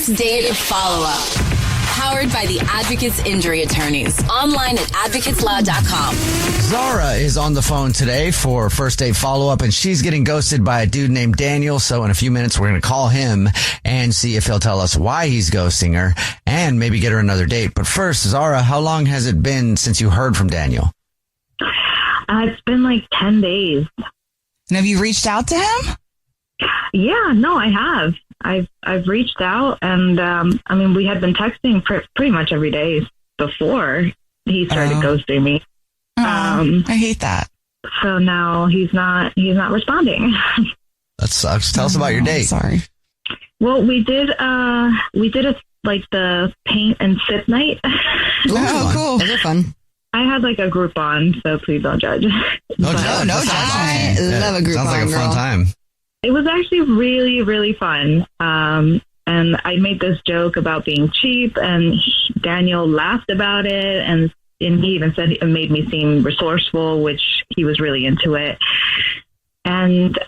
First Date Follow-Up. Powered by the Advocates Injury Attorneys. Online at advocateslaw.com. Zara is on the phone today for First Date Follow-Up, and she's getting ghosted by a dude named Daniel. So in a few minutes, we're going to call him and see if he'll tell us why he's ghosting her and maybe get her another date. But first, Zara, how long has it been since you heard from Daniel? It's been like 10 days. And have you reached out to him? Yeah, no, I have. I've reached out, and we had been texting pretty much every day before he started ghosting me. I hate that. So now he's not responding. That sucks. Tell us about your date. Sorry. Well, we did the paint and sip night. Oh, cool. Those are fun. I had like a Groupon, so please don't judge. No judge. I love a Groupon. Sounds like a fun girl. time. It was actually really, really fun. And I made this joke about being cheap, and Daniel laughed about it. And he even said it made me seem resourceful, which he was really into it. And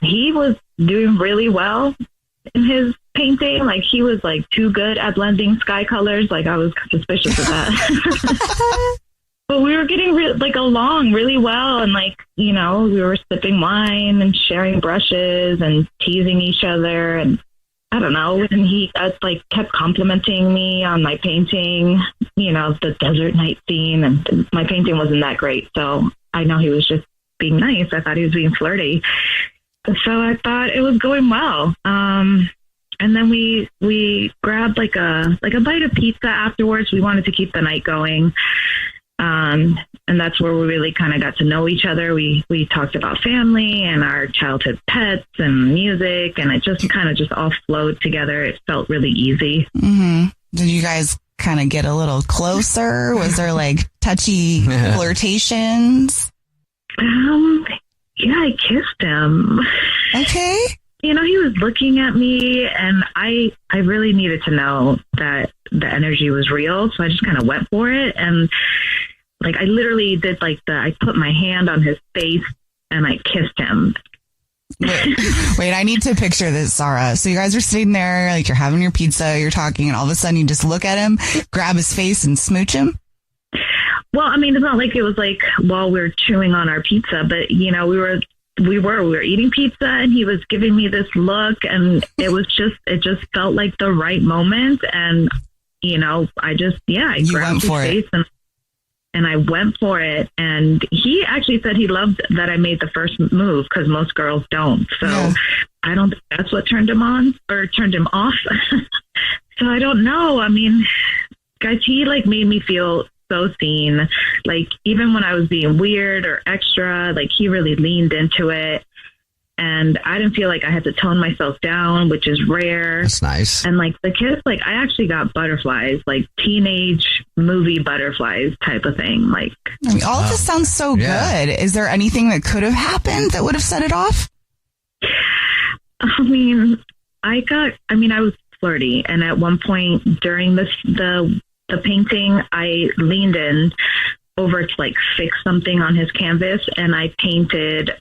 he was doing really well in his painting. Like, he was like too good at blending sky colors. Like, I was suspicious of that. But we were getting along really well, and we were sipping wine and sharing brushes and teasing each other, and I don't know. And he kept complimenting me on my painting, the desert night scene, and my painting wasn't that great, so I know he was just being nice. I thought he was being flirty, so I thought it was going well. And then we grabbed like a bite of pizza afterwards. We wanted to keep the night going. And that's where we really kind of got to know each other. We talked about family and our childhood pets and music, and it just kind of just all flowed together. It felt really easy. Mm-hmm. Did you guys kind of get a little closer? Was there touchy flirtations? Yeah, I kissed him. Okay. He was looking at me, and I really needed to know that the energy was real. So I just kind of went for it. And I literally did I put my hand on his face and I kissed him. Wait, I need to picture this, Sarah. So you guys are sitting there, you're having your pizza, you're talking, and all of a sudden you just look at him, grab his face and smooch him? Well, it's not like it was while we were chewing on our pizza, but we were eating pizza, and he was giving me this look, and it just felt like the right moment. And, I grabbed his face and I went for it. And he actually said he loved that I made the first move, because most girls don't. So yeah. I don't think that's what turned him on or turned him off. So I don't know. Guys, he made me feel so seen. Even when I was being weird or extra, he really leaned into it, and I didn't feel like I had to tone myself down, which is rare. That's nice. And the kiss, I actually got butterflies, teenage movie butterflies type of thing. All of this sounds so good. Is there anything that could have happened that would have set it off? I was flirty, and at one point during the painting, I leaned in over to fix something on his canvas, and I painted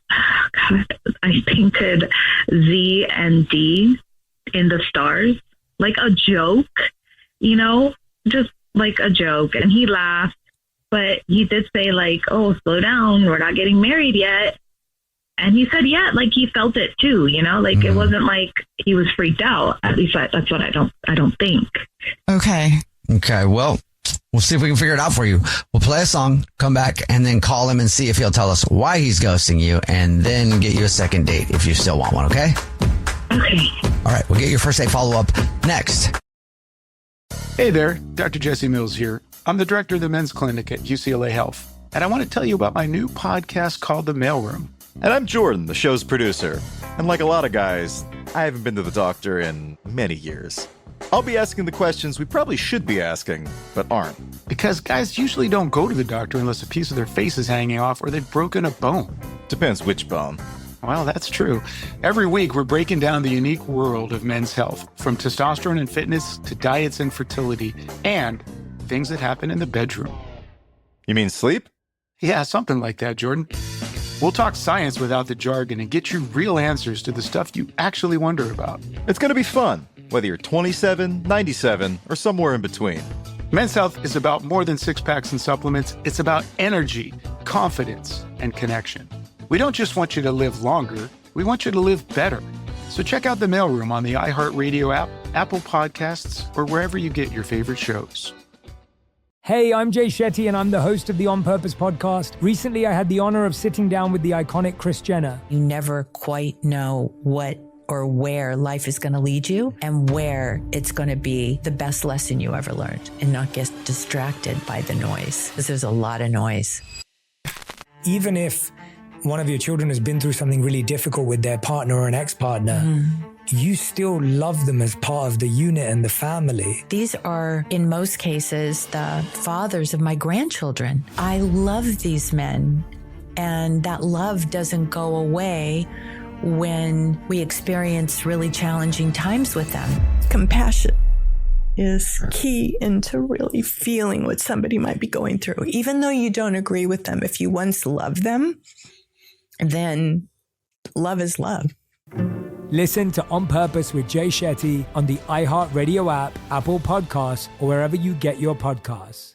Z and D in the stars, like a joke, just like a joke. And he laughed, but he did say "Oh, slow down, we're not getting married yet." And he said, yeah, he felt it too, It wasn't he was freaked out. At least that's what I don't think. Okay. Well, we'll see if we can figure it out for you. We'll play a song, come back, and then call him and see if he'll tell us why he's ghosting you, and then get you a second date if you still want one, okay? Okay. All right, we'll get your first date follow-up next. Hey there, Dr. Jesse Mills here. I'm the director of the men's clinic at UCLA Health, and I want to tell you about my new podcast called The Mailroom. And I'm Jordan, the show's producer. And like a lot of guys, I haven't been to the doctor in many years. I'll be asking the questions we probably should be asking, but aren't. Because guys usually don't go to the doctor unless a piece of their face is hanging off or they've broken a bone. Depends which bone. Well, that's true. Every week, we're breaking down the unique world of men's health, from testosterone and fitness to diets and fertility, and things that happen in the bedroom. You mean sleep? Yeah, something like that, Jordan. We'll talk science without the jargon and get you real answers to the stuff you actually wonder about. It's going to be fun. whether you're 27, 97, or somewhere in between. Men's Health is about more than six packs and supplements. It's about energy, confidence, and connection. We don't just want you to live longer, we want you to live better. So check out The Mailroom on the iHeartRadio app, Apple Podcasts, or wherever you get your favorite shows. Hey, I'm Jay Shetty, and I'm the host of the On Purpose podcast. Recently, I had the honor of sitting down with the iconic Kris Jenner. You never quite know what or where life is going to lead you and where it's going to be the best lesson you ever learned, and not get distracted by the noise, because there's a lot of noise. Even if one of your children has been through something really difficult with their partner or an ex-partner, you still love them as part of the unit and the family. These are, in most cases, the fathers of my grandchildren. I love these men, and that love doesn't go away when we experience really challenging times with them. Compassion is key into really feeling what somebody might be going through. Even though you don't agree with them, if you once love them, then love is love. Listen to On Purpose with Jay Shetty on the iHeartRadio app, Apple Podcasts, or wherever you get your podcasts.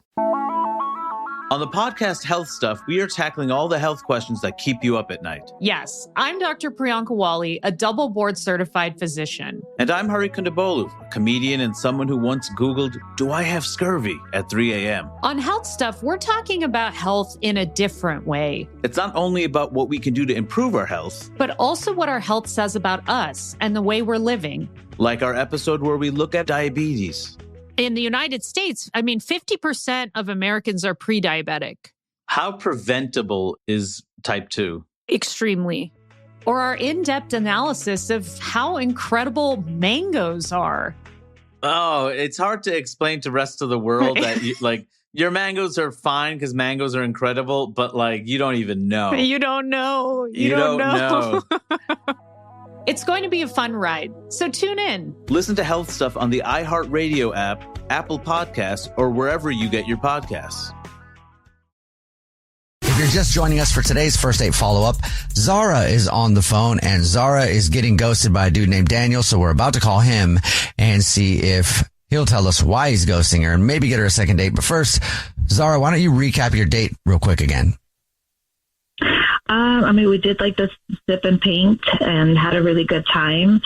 On the podcast Health Stuff, we are tackling all the health questions that keep you up at night. Yes, I'm Dr. Priyanka Wali, a double board certified physician. And I'm Hari Kondabolu, a comedian and someone who once Googled, "Do I have scurvy?" at 3 a.m. On Health Stuff, we're talking about health in a different way. It's not only about what we can do to improve our health, but also what our health says about us and the way we're living. Like our episode where we look at diabetes. In the United States, 50% of Americans are pre-diabetic. How preventable is type 2? Extremely. Or our in-depth analysis of how incredible mangoes are. Oh, it's hard to explain to the rest of the world that your mangoes are fine because mangoes are incredible, but you don't even know. You don't know. You don't know. It's going to be a fun ride, so tune in. Listen to Health Stuff on the iHeartRadio app, Apple Podcasts, or wherever you get your podcasts. If you're just joining us for today's First Date follow-up, Zara is on the phone, and Zara is getting ghosted by a dude named Daniel, so we're about to call him and see if he'll tell us why he's ghosting her and maybe get her a second date. But first, Zara, why don't you recap your date real quick again? We did the sip and paint and had a really good time.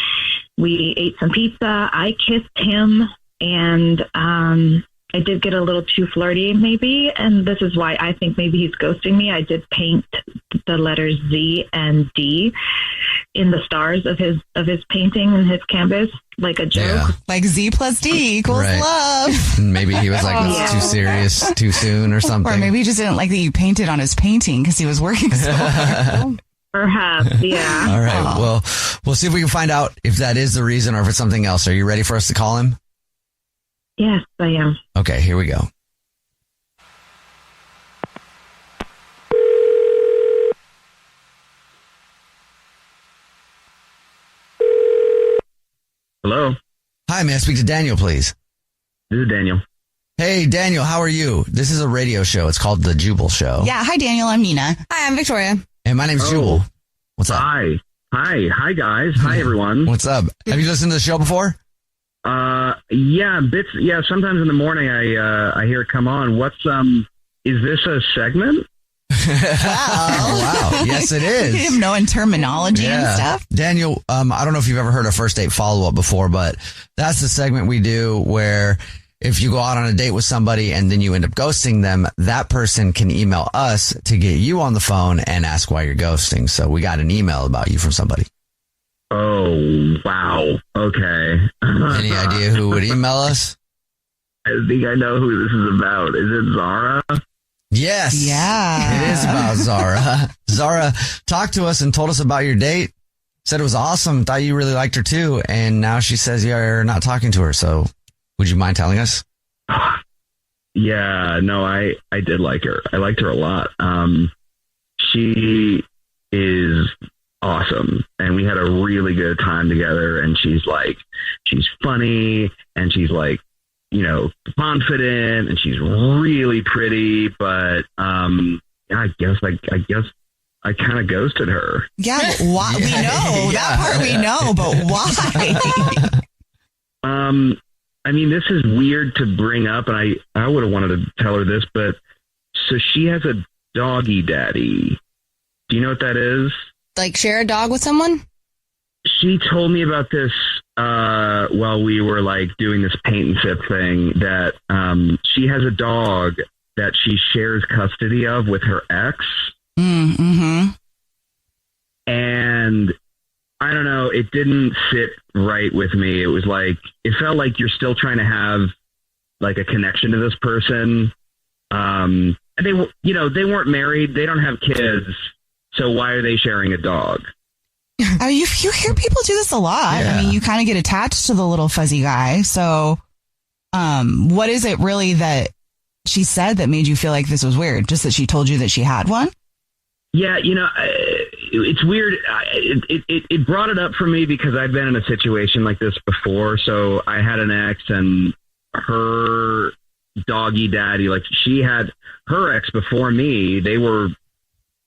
We ate some pizza. I kissed him, and I did get a little too flirty maybe. And this is why I think maybe he's ghosting me. I did paint the letters Z and D in the stars of his painting and his canvas, like a joke. Yeah. Like Z plus D equals love. And maybe he was like, this is too serious, too soon or something. Or maybe he just didn't like that you painted on his painting because he was working so hard. Perhaps, yeah. All right. Well, we'll see if we can find out if that is the reason or if it's something else. Are you ready for us to call him? Yes, I am. Okay, here we go. Hello. Hi, may I speak to Daniel, please? This is Daniel. Hey, Daniel, how are you? This is a radio show. It's called The Jubal Show. Yeah. Hi, Daniel. I'm Nina. Hi, I'm Victoria. And my name's Jubal. What's up? Hi, guys. Hi, everyone. What's up? Have you listened to the show before? Yeah, bits. Yeah, sometimes in the morning I hear it come on. Is this a segment? Wow. Yes, it is. You have no terminology and stuff. Daniel, I don't know if you've ever heard a first date follow-up before, but that's the segment we do where if you go out on a date with somebody and then you end up ghosting them, that person can email us to get you on the phone and ask why you're ghosting. So we got an email about you from somebody. Oh, wow. Okay. Any idea who would email us? I think I know who this is about. Is it Zara? Yes. Yeah. It is about Zara. Zara talked to us and told us about your date. Said it was awesome. Thought you really liked her too. And now she says you're not talking to her. So would you mind telling us? Yeah, no, I did like her. I liked her a lot. She is awesome. And we had a really good time together. And she's funny and she's confident and she's really pretty. But I guess I kind of ghosted her. Yeah, but why? We know that part we know, but why? I mean, this is weird to bring up, and I would have wanted to tell her this, but so she has a doggy daddy. Do you know what that is? Like share a dog with someone? She told me about this while we were like doing this paint and sip thing, that she has a dog that she shares custody of with her ex. Mm-hmm. And I don't know, it didn't sit right with me. It was like, it felt like you're still trying to have like a connection to this person. And they weren't married. They don't have kids. So why are they sharing a dog? You hear people do this a lot. Yeah. I mean, you kind of get attached to the little fuzzy guy. So, what is it really that she said that made you feel like this was weird? Just that she told you that she had one? Yeah, it's weird. It brought it up for me because I've been in a situation like this before. So I had an ex, and her doggy daddy, like she had her ex before me.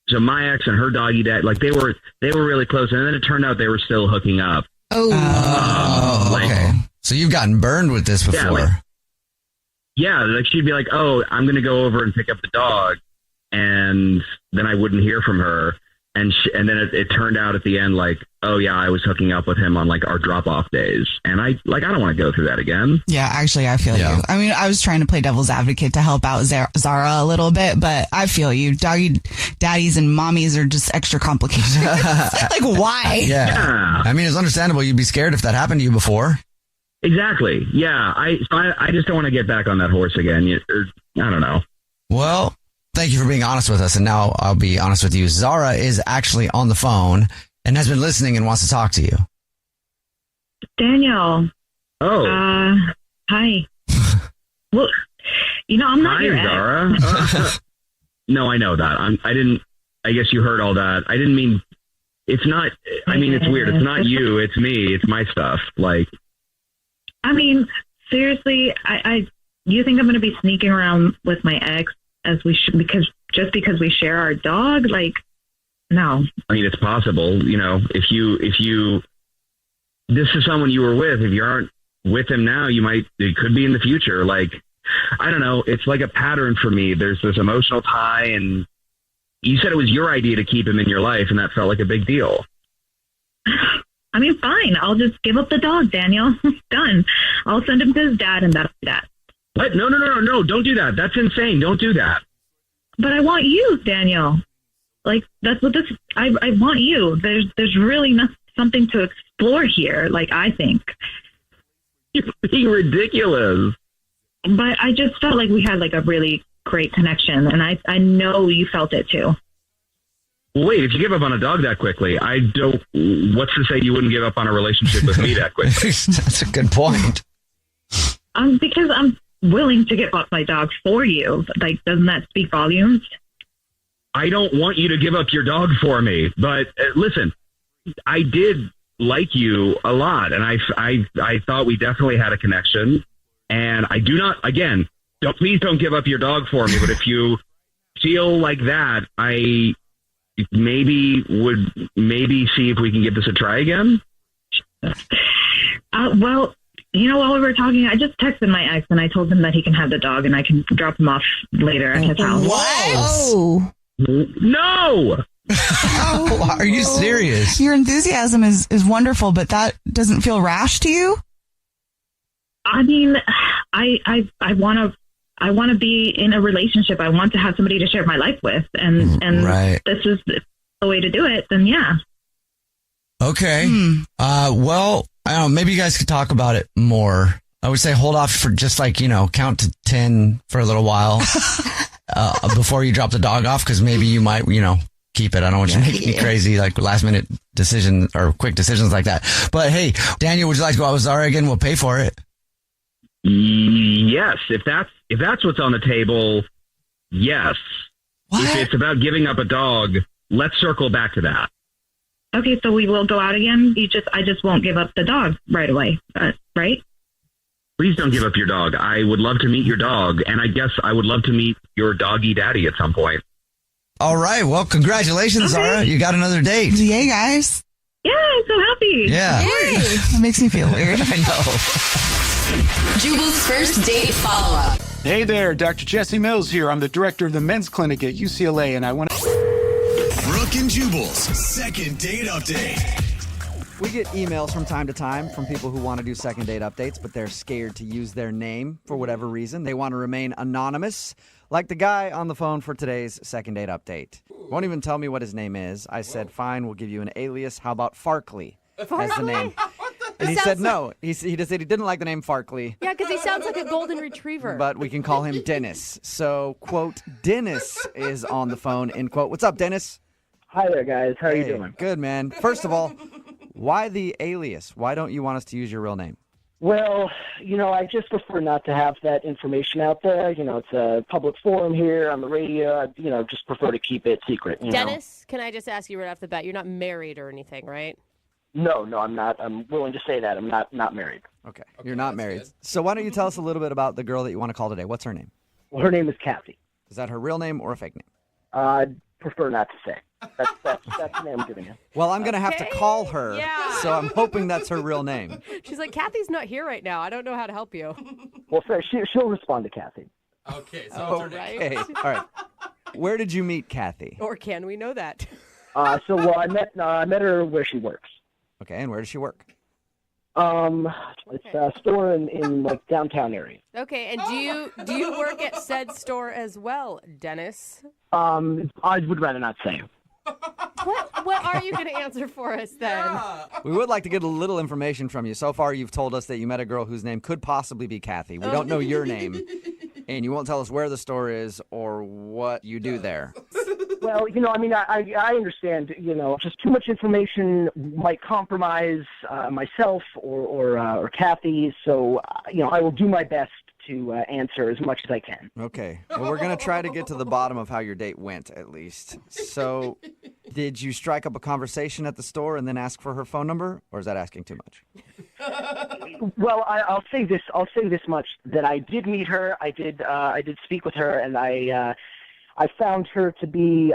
So my ex and her doggy dad, like they were really close, and then it turned out they were still hooking up. Okay. So you've gotten burned with this before. Yeah, like she'd be like, "Oh, I'm going to go over and pick up the dog," and then I wouldn't hear from her. And then it turned out at the end, like, oh yeah, I was hooking up with him on like our drop off days. And I don't want to go through that again. Yeah, actually, I feel you. I mean, I was trying to play devil's advocate to help out Zara a little bit, but I feel you. Doggy daddies and mommies are just extra complicated. Like, why? Yeah. I mean, it's understandable. You'd be scared if that happened to you before. Exactly. Yeah. I just don't want to get back on that horse again. I don't know. Well, thank you for being honest with us. And now I'll be honest with you. Zara is actually on the phone and has been listening and wants to talk to you. Daniel. Oh. Hi. Well, I'm not your Zara. No, I know that. I guess you heard all that. I didn't mean, it's not, I mean, it's weird. It's not you. It's me. It's my stuff. Like, I mean, seriously, you think I'm going to be sneaking around with my ex as we should, because we share our dog? Like, no. I mean, it's possible, if you, this is someone you were with, if you aren't with him now, it could be in the future. Like, I don't know. It's like a pattern for me. There's this emotional tie, and you said it was your idea to keep him in your life, and that felt like a big deal. I mean, fine. I'll just give up the dog, Daniel. Done. I'll send him to his dad, and that'll be that. What? No. Don't do that. That's insane. Don't do that. But I want you, Daniel. Like, that's what this, I want you. There's really something to explore here. Like, I think. You're being ridiculous. But I just felt like we had like a really great connection, and I know you felt it too. Well, wait, if you give up on a dog that quickly, what's to say you wouldn't give up on a relationship with me that quickly? That's a good point. Because I'm willing to give up my dog for you. Like, doesn't that speak volumes? I don't want you to give up your dog for me, but listen, I did like you a lot, and I thought we definitely had a connection, and I do not, again, please don't give up your dog for me, but if you feel like that, I would see if we can give this a try again. Well, while we were talking, I just texted my ex, and I told him that he can have the dog, and I can drop him off later at his house. What? No! Oh, are you serious? Your enthusiasm is wonderful, but that doesn't feel rash to you? I mean, I want to be in a relationship. I want to have somebody to share my life with, and right. This is the way to do it. Then yeah. Okay. Well, I don't know. Maybe you guys could talk about it more. I would say hold off for just count to 10 for a little while before you drop the dog off, because maybe you might keep it. I don't want you to make any crazy last minute decision or quick decisions like that. But hey, Daniel, would you like to go out with Zara again? We'll pay for it. Yes, if that's what's on the table, yes. What? If it's about giving up a dog, let's circle back to that. Okay, so we will go out again. I just won't give up the dog right away, right? Please don't give up your dog. I would love to meet your dog, and I guess I would love to meet your doggy daddy at some point. All right. Well, congratulations, Zara. You got another date. Yay, guys. Yeah, I'm so happy. Yeah. That makes me feel weird. I know. Jubal's first date follow-up. Hey there, Dr. Jesse Mills here. I'm the director of the men's clinic at UCLA, and I want to... Brooke and Jubal's second date update. We get emails from time to time from people who want to do second date updates, but they're scared to use their name for whatever reason. They want to remain anonymous, like the guy on the phone for today's second date update. Won't even tell me what his name is. I said, fine, we'll give you an alias. How about Farkley as the name? And he said no. He just said he didn't like the name Farkley. Yeah, because he sounds like a golden retriever. But we can call him Dennis. So, quote, Dennis is on the phone, end quote. What's up, Dennis? Hi there, guys. How are you doing? Good, man. First of all, why the alias? Why don't you want us to use your real name? Well, I just prefer not to have that information out there. It's a public forum here on the radio. I, just prefer to keep it secret. Dennis, can I just ask you right off the bat, you're not married or anything, right? No, I'm not. I'm willing to say that. I'm not married. Okay, you're not married. Good. So why don't you tell us a little bit about the girl that you want to call today? What's her name? Well, her name is Kathy. Is that her real name or a fake name? I'd prefer not to say. That's the name I'm giving you. Well, I'm going to have to call her, so I'm hoping that's her real name. She's like, Kathy's not here right now. I don't know how to help you. Well, fair. She'll respond to Kathy. Okay, so okay. All right. Where did you meet Kathy? Or can we know that? I met her where she works. Okay, and where does she work? It's a store in like downtown area. Okay, and do you work at said store as well, Dennis? I would rather not say. What are you going to answer for us then? We would like to get a little information from you. So far, you've told us that you met a girl whose name could possibly be Kathy. We don't know your name, and you won't tell us where the store is or what you do there. Well, I understand, just too much information might compromise myself or Kathy. So, I will do my best to answer as much as I can. Okay. Well, we're going to try to get to the bottom of how your date went, at least. So, did you strike up a conversation at the store and then ask for her phone number, or is that asking too much? Well, I'll say this much, that I did meet her. I did speak with her, and I found her to be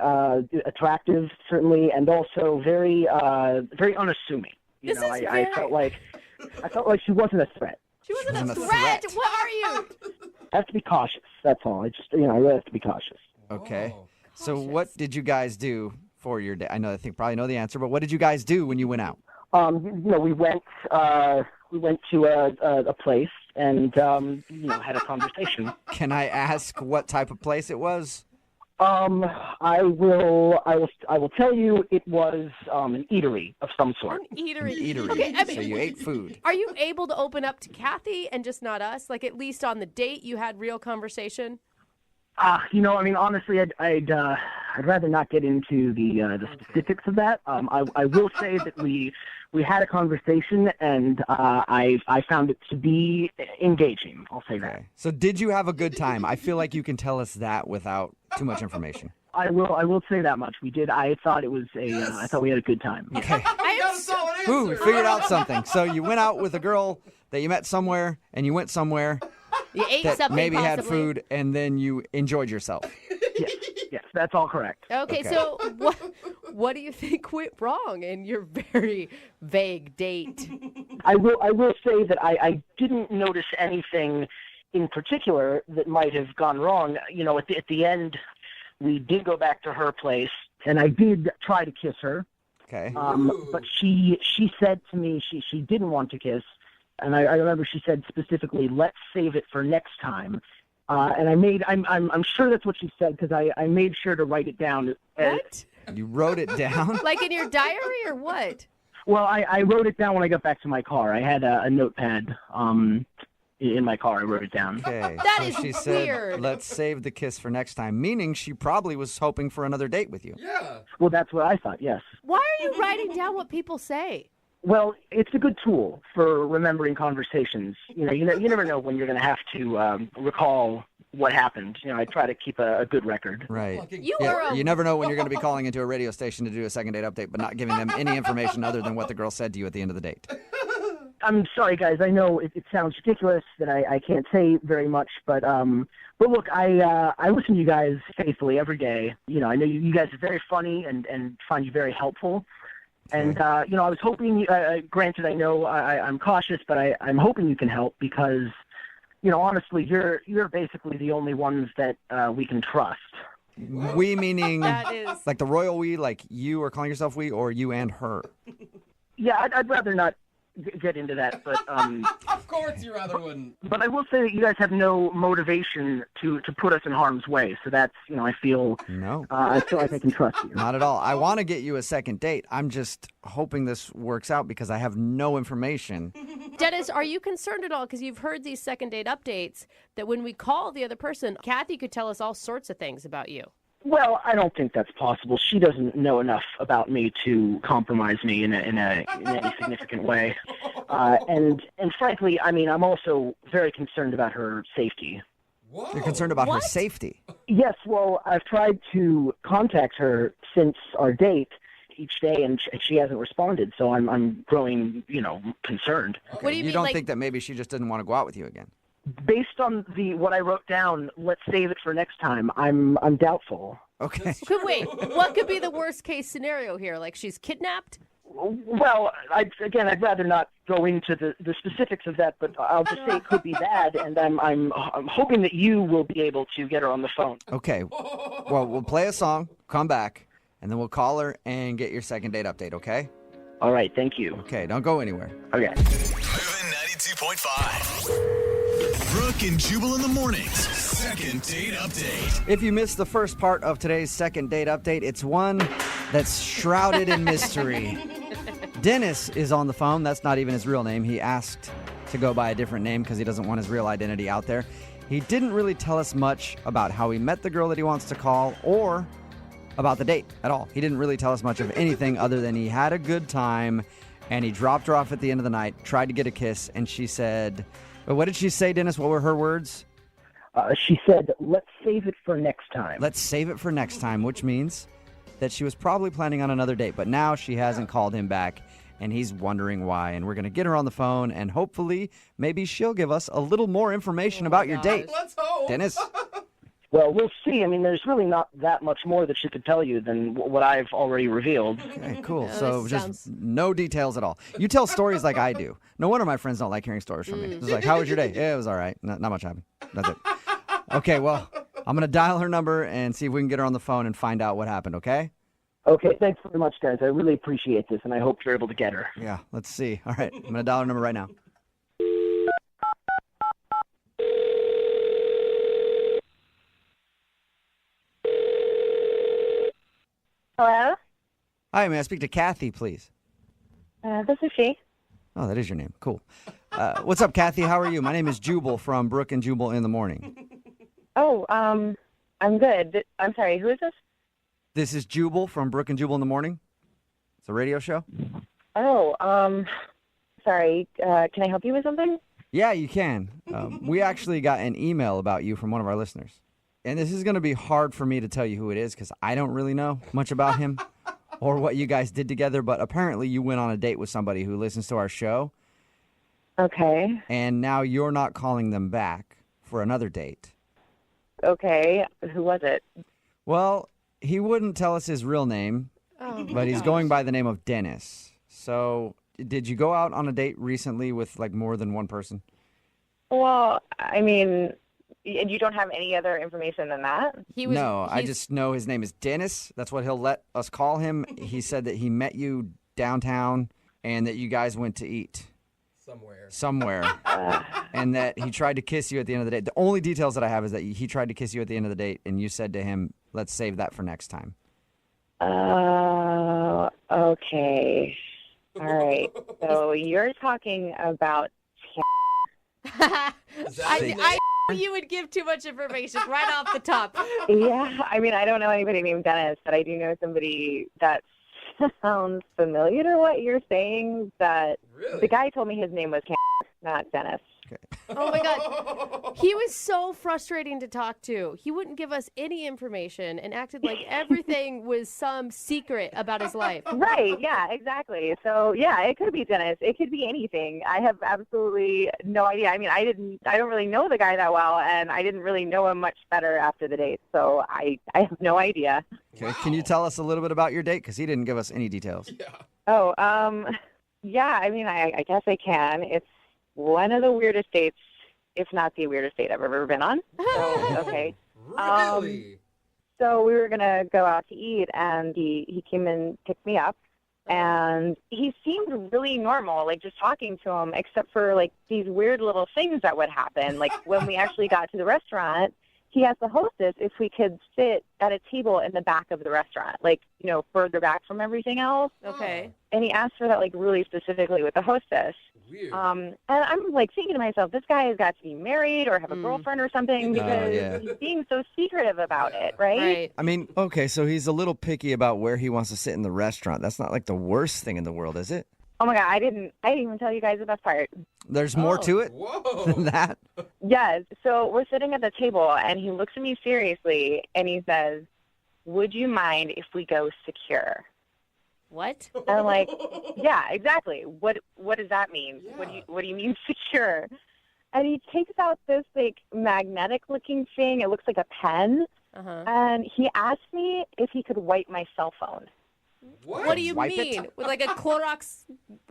attractive, certainly, and also very unassuming. I felt like she wasn't a threat. She wasn't a threat. What are you? I have to be cautious. That's all. I really have to be cautious. Okay. So what did you guys do for your day? I probably know the answer, but what did you guys do when you went out? We went to a place and had a conversation. Can I ask what type of place it was? I will tell you it was an eatery of some sort. An eatery. Okay, so you ate food. Are you able to open up to Kathy and just not us? Like, at least on the date you had real conversation? Honestly, I'd rather not get into the specifics of that. I will say that we had a conversation, and I found it to be engaging. I'll say that. So did you have a good time? I feel like you can tell us that without too much information. I will say that much. We did. I thought it was I thought we had a good time. Okay. Ooh, we figured out something. So you went out with a girl that you met somewhere, and you went somewhere. You ate that something maybe possibly. had food, and then you enjoyed yourself. Yes, that's all correct. Okay, so what do you think went wrong in your very vague date? I will say that I didn't notice anything in particular that might have gone wrong. At the end, we did go back to her place, and I did try to kiss her. Okay. But she said to me she didn't want to kiss. And I remember she said specifically, "Let's save it for next time." And I'm sure that's what she said, because I made sure to write it down. What? You wrote it down? Like in your diary or what? Well, I wrote it down when I got back to my car. I had a notepad in my car. I wrote it down. Okay. That so is she weird. said, "Let's save the kiss for next time," meaning she probably was hoping for another date with you. Yeah. Well, that's what I thought. Yes. Why are you writing down what people say? Well, it's a good tool for remembering conversations. You never know when you're going to have to recall what happened. I try to keep a good record. Right. You never know when you're going to be calling into a radio station to do a second date update, but not giving them any information other than what the girl said to you at the end of the date. I'm sorry, guys. I know it sounds ridiculous that I can't say very much, but look, I listen to you guys faithfully every day. I know you guys are very funny and find you very helpful. And, I was hoping, granted, I know I'm cautious, but I'm hoping you can help because, honestly, you're basically the only ones that we can trust. We meaning That is- like the royal we, like you are calling yourself we, or you and her? Yeah, I'd rather not get into that, but Of course you rather wouldn't. but I will say that you guys have no motivation to put us in harm's way. So that's, I feel I feel like I can trust you. Not at all. I want to get you a second date. I'm just hoping this works out because I have no information. Dennis, are you concerned at all? Because you've heard these second date updates that when we call the other person, Kathy could tell us all sorts of things about you. Well, I don't think that's possible. She doesn't know enough about me to compromise me in any significant way. And frankly, I mean, I'm also very concerned about her safety. Whoa. You're concerned about her safety. Yes, well, I've tried to contact her since our date each day, and she hasn't responded. So I'm growing, concerned. What do you mean, don't like- think that maybe she just didn't want to go out with you again? Based on what I wrote down, let's save it for next time. I'm doubtful. Okay. Wait, what could be the worst case scenario here? Like she's kidnapped? Well, I'd rather not go into the specifics of that, but I'll just say it could be bad, and I'm hoping that you will be able to get her on the phone. Okay. Well, we'll play a song, come back, and then we'll call her and get your second date update, okay? All right, thank you. Okay, don't go anywhere. Okay. Moving 92.5. Brooke and Jubal in the mornings. Second date update. If you missed the first part of today's second date update, it's one that's shrouded in mystery. Dennis is on the phone. That's not even his real name. He asked to go by a different name because he doesn't want his real identity out there. He didn't really tell us much about how he met the girl that he wants to call or about the date at all. He didn't really tell us much of anything other than he had a good time and he dropped her off at the end of the night, tried to get a kiss, and she said, what did she say, Dennis? What were her words? She said, let's save it for next time. Let's save it for next time, which means that she was probably planning on another date, but now she hasn't called him back, and he's wondering why. And we're going to get her on the phone, and hopefully maybe she'll give us a little more information about your date. Let's hope. Dennis? Well, we'll see. I mean, there's really not that much more that she could tell you than what I've already revealed. Okay, cool. Yeah, So this just sounds- no details at all. You tell stories like I do. No wonder my friends don't like hearing stories from me. It's like, how was your day? Yeah, it was all right. Not much happened. That's it. Okay, well, I'm going to dial her number and see if we can get her on the phone and find out what happened, okay? Okay, thanks very much, guys. I really appreciate this, and I hope you're able to get her. Yeah, let's see. All right, I'm going to dial her number right now. Hello? Hi, may I speak to Kathy, please? This is she. Oh, that is your name. Cool. What's up, Kathy? How are you? My name is Jubal from Brooke and Jubal in the morning. Oh, I'm good. I'm sorry, who is this? This is Jubal from Brooke and Jubal in the morning. It's a radio show. Oh, sorry. Can I help you with something? Yeah, you can. We actually got an email about you from one of our listeners. And this is going to be hard for me to tell you who it is because I don't really know much about him or what you guys did together. But apparently you went on a date with somebody who listens to our show. Okay. And now you're not calling them back for another date. Okay. Who was it? Well, he wouldn't tell us his real name, but he's going by the name of Dennis. So did you go out on a date recently with like more than one person? Well, I mean, you don't have any other information than that? I just know his name is Dennis. That's what he'll let us call him. He said that he met you downtown and that you guys went to eat. Somewhere. And that he tried to kiss you at the end of the date. The only details that I have is that he tried to kiss you at the end of the date and you said to him, let's save that for next time. Okay. All right. So you're talking about... I knew you would give too much information right off the top. Yeah, I mean, I don't know anybody named Dennis, but I do know somebody that sounds familiar to what you're saying. That Really? The guy told me his name was not Dennis. Oh my God. He was so frustrating to talk to. He wouldn't give us any information and acted like everything was some secret about his life. Right, yeah, exactly. So, yeah, it could be Dennis. It could be anything. I have absolutely no idea. I mean, I don't really know the guy that well, and I didn't really know him much better after the date. So I have no idea. Okay. Can you tell us a little bit about your date? Because he didn't give us any details. Oh, yeah, I mean, I guess I can. It's one of the weirdest dates, if not the weirdest date I've ever been on. So, okay. Really? So we were going to go out to eat, and he came and picked me up. And he seemed really normal, like just talking to him, except for like these weird little things that would happen. Like when we actually got to the restaurant, he asked the hostess if we could sit at a table in the back of the restaurant, like, you know, further back from everything else. Okay. And he asked for that like really specifically with the hostess. Weird. And I'm like thinking to myself, this guy has got to be married or have a girlfriend or something because he's being so secretive about it, right? I mean, okay, so he's a little picky about where he wants to sit in the restaurant. That's not like the worst thing in the world, is it? Oh my God, I didn't even tell you guys the best part. There's more to it than that? Yes. So we're sitting at the table, and he looks at me seriously, and he says, "Would you mind if we go secure?" What? And I'm like, yeah, exactly. What does that mean? Yeah. What do you mean secure? And he takes out this like magnetic looking thing. It looks like a pen. And he asked me if he could wipe my cell phone. What do you mean? With like a Clorox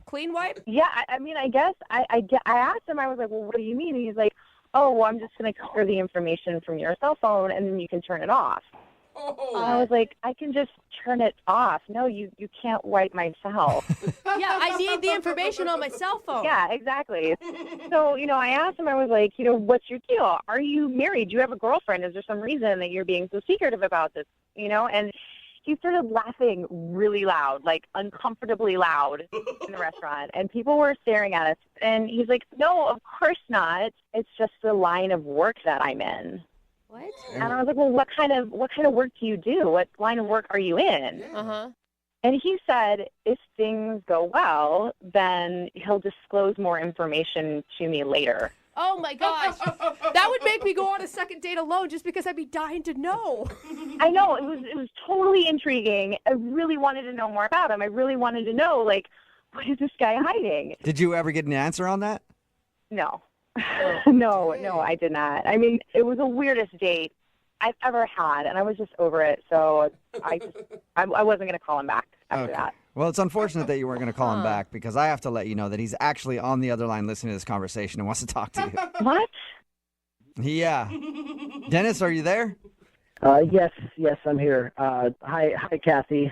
clean wipe? Yeah, I mean, I guess I asked him. I was like, well, what do you mean? And he's like, oh, well, I'm just going to clear the information from your cell phone, and then you can turn it off. And I was like, I can just turn it off. No, you can't wipe my cell. Yeah, I need the information on my cell phone. Yeah, exactly. So, you know, I asked him, I was like, you know, what's your deal? Are you married? Do you have a girlfriend? Is there some reason that you're being so secretive about this? You know, and he started laughing really loud, like uncomfortably loud in the restaurant. And people were staring at us. And he's like, no, of course not. It's just the line of work that I'm in. What? And I was like, well, what kind of work do you do? What line of work are you in? And he said, if things go well, then he'll disclose more information to me later. Oh my gosh. That would make me go on a second date alone just because I'd be dying to know. I know. It was totally intriguing. I really wanted to know more about him. I really wanted to know, like, what is this guy hiding? Did you ever get an answer on that? No. No, I did not. I mean, it was the weirdest date I've ever had, and I was just over it. So I wasn't going to call him back after that. Well, it's unfortunate that you weren't going to call him back because I have to let you know that he's actually on the other line listening to this conversation and wants to talk to you. What? Yeah. Dennis, are you there? Yes, I'm here. Hi, Kathy.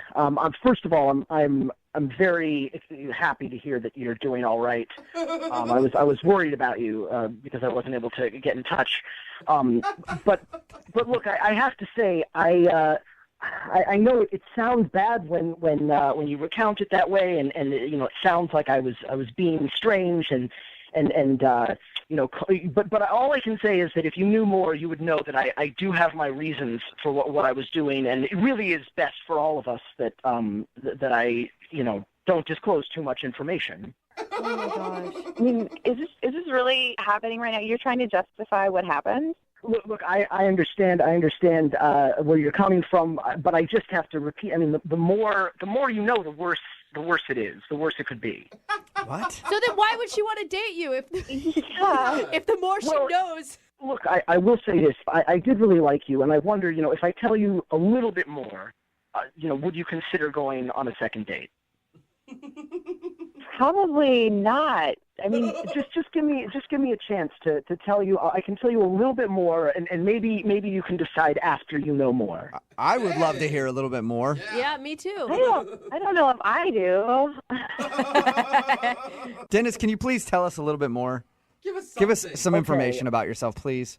First of all, I'm very happy to hear that you're doing all right. I was worried about you because I wasn't able to get in touch. But look, I have to say, I know it sounds bad when you recount it that way, and you know, it sounds like I was being strange and you know, but all I can say is that if you knew more, you would know that I do have my reasons for what I was doing, and it really is best for all of us that that I, you know, don't disclose too much information. Oh my gosh! I mean, is this really happening right now? You're trying to justify what happened? Look, I understand where you're coming from, but I just have to repeat. I mean, the more you know, the worse it is. The worse it could be. What? So then why would she want to date you if the more she knows? Look, I will say this. I did really like you, and I wonder, you know, if I tell you a little bit more, you know, would you consider going on a second date? Probably not. I mean, just give me a chance to tell you. I can tell you a little bit more, and maybe you can decide after you know more. I would love to hear a little bit more. Yeah, me too. I don't know if I do. Dennis, can you please tell us a little bit more? Give us some information about yourself, please.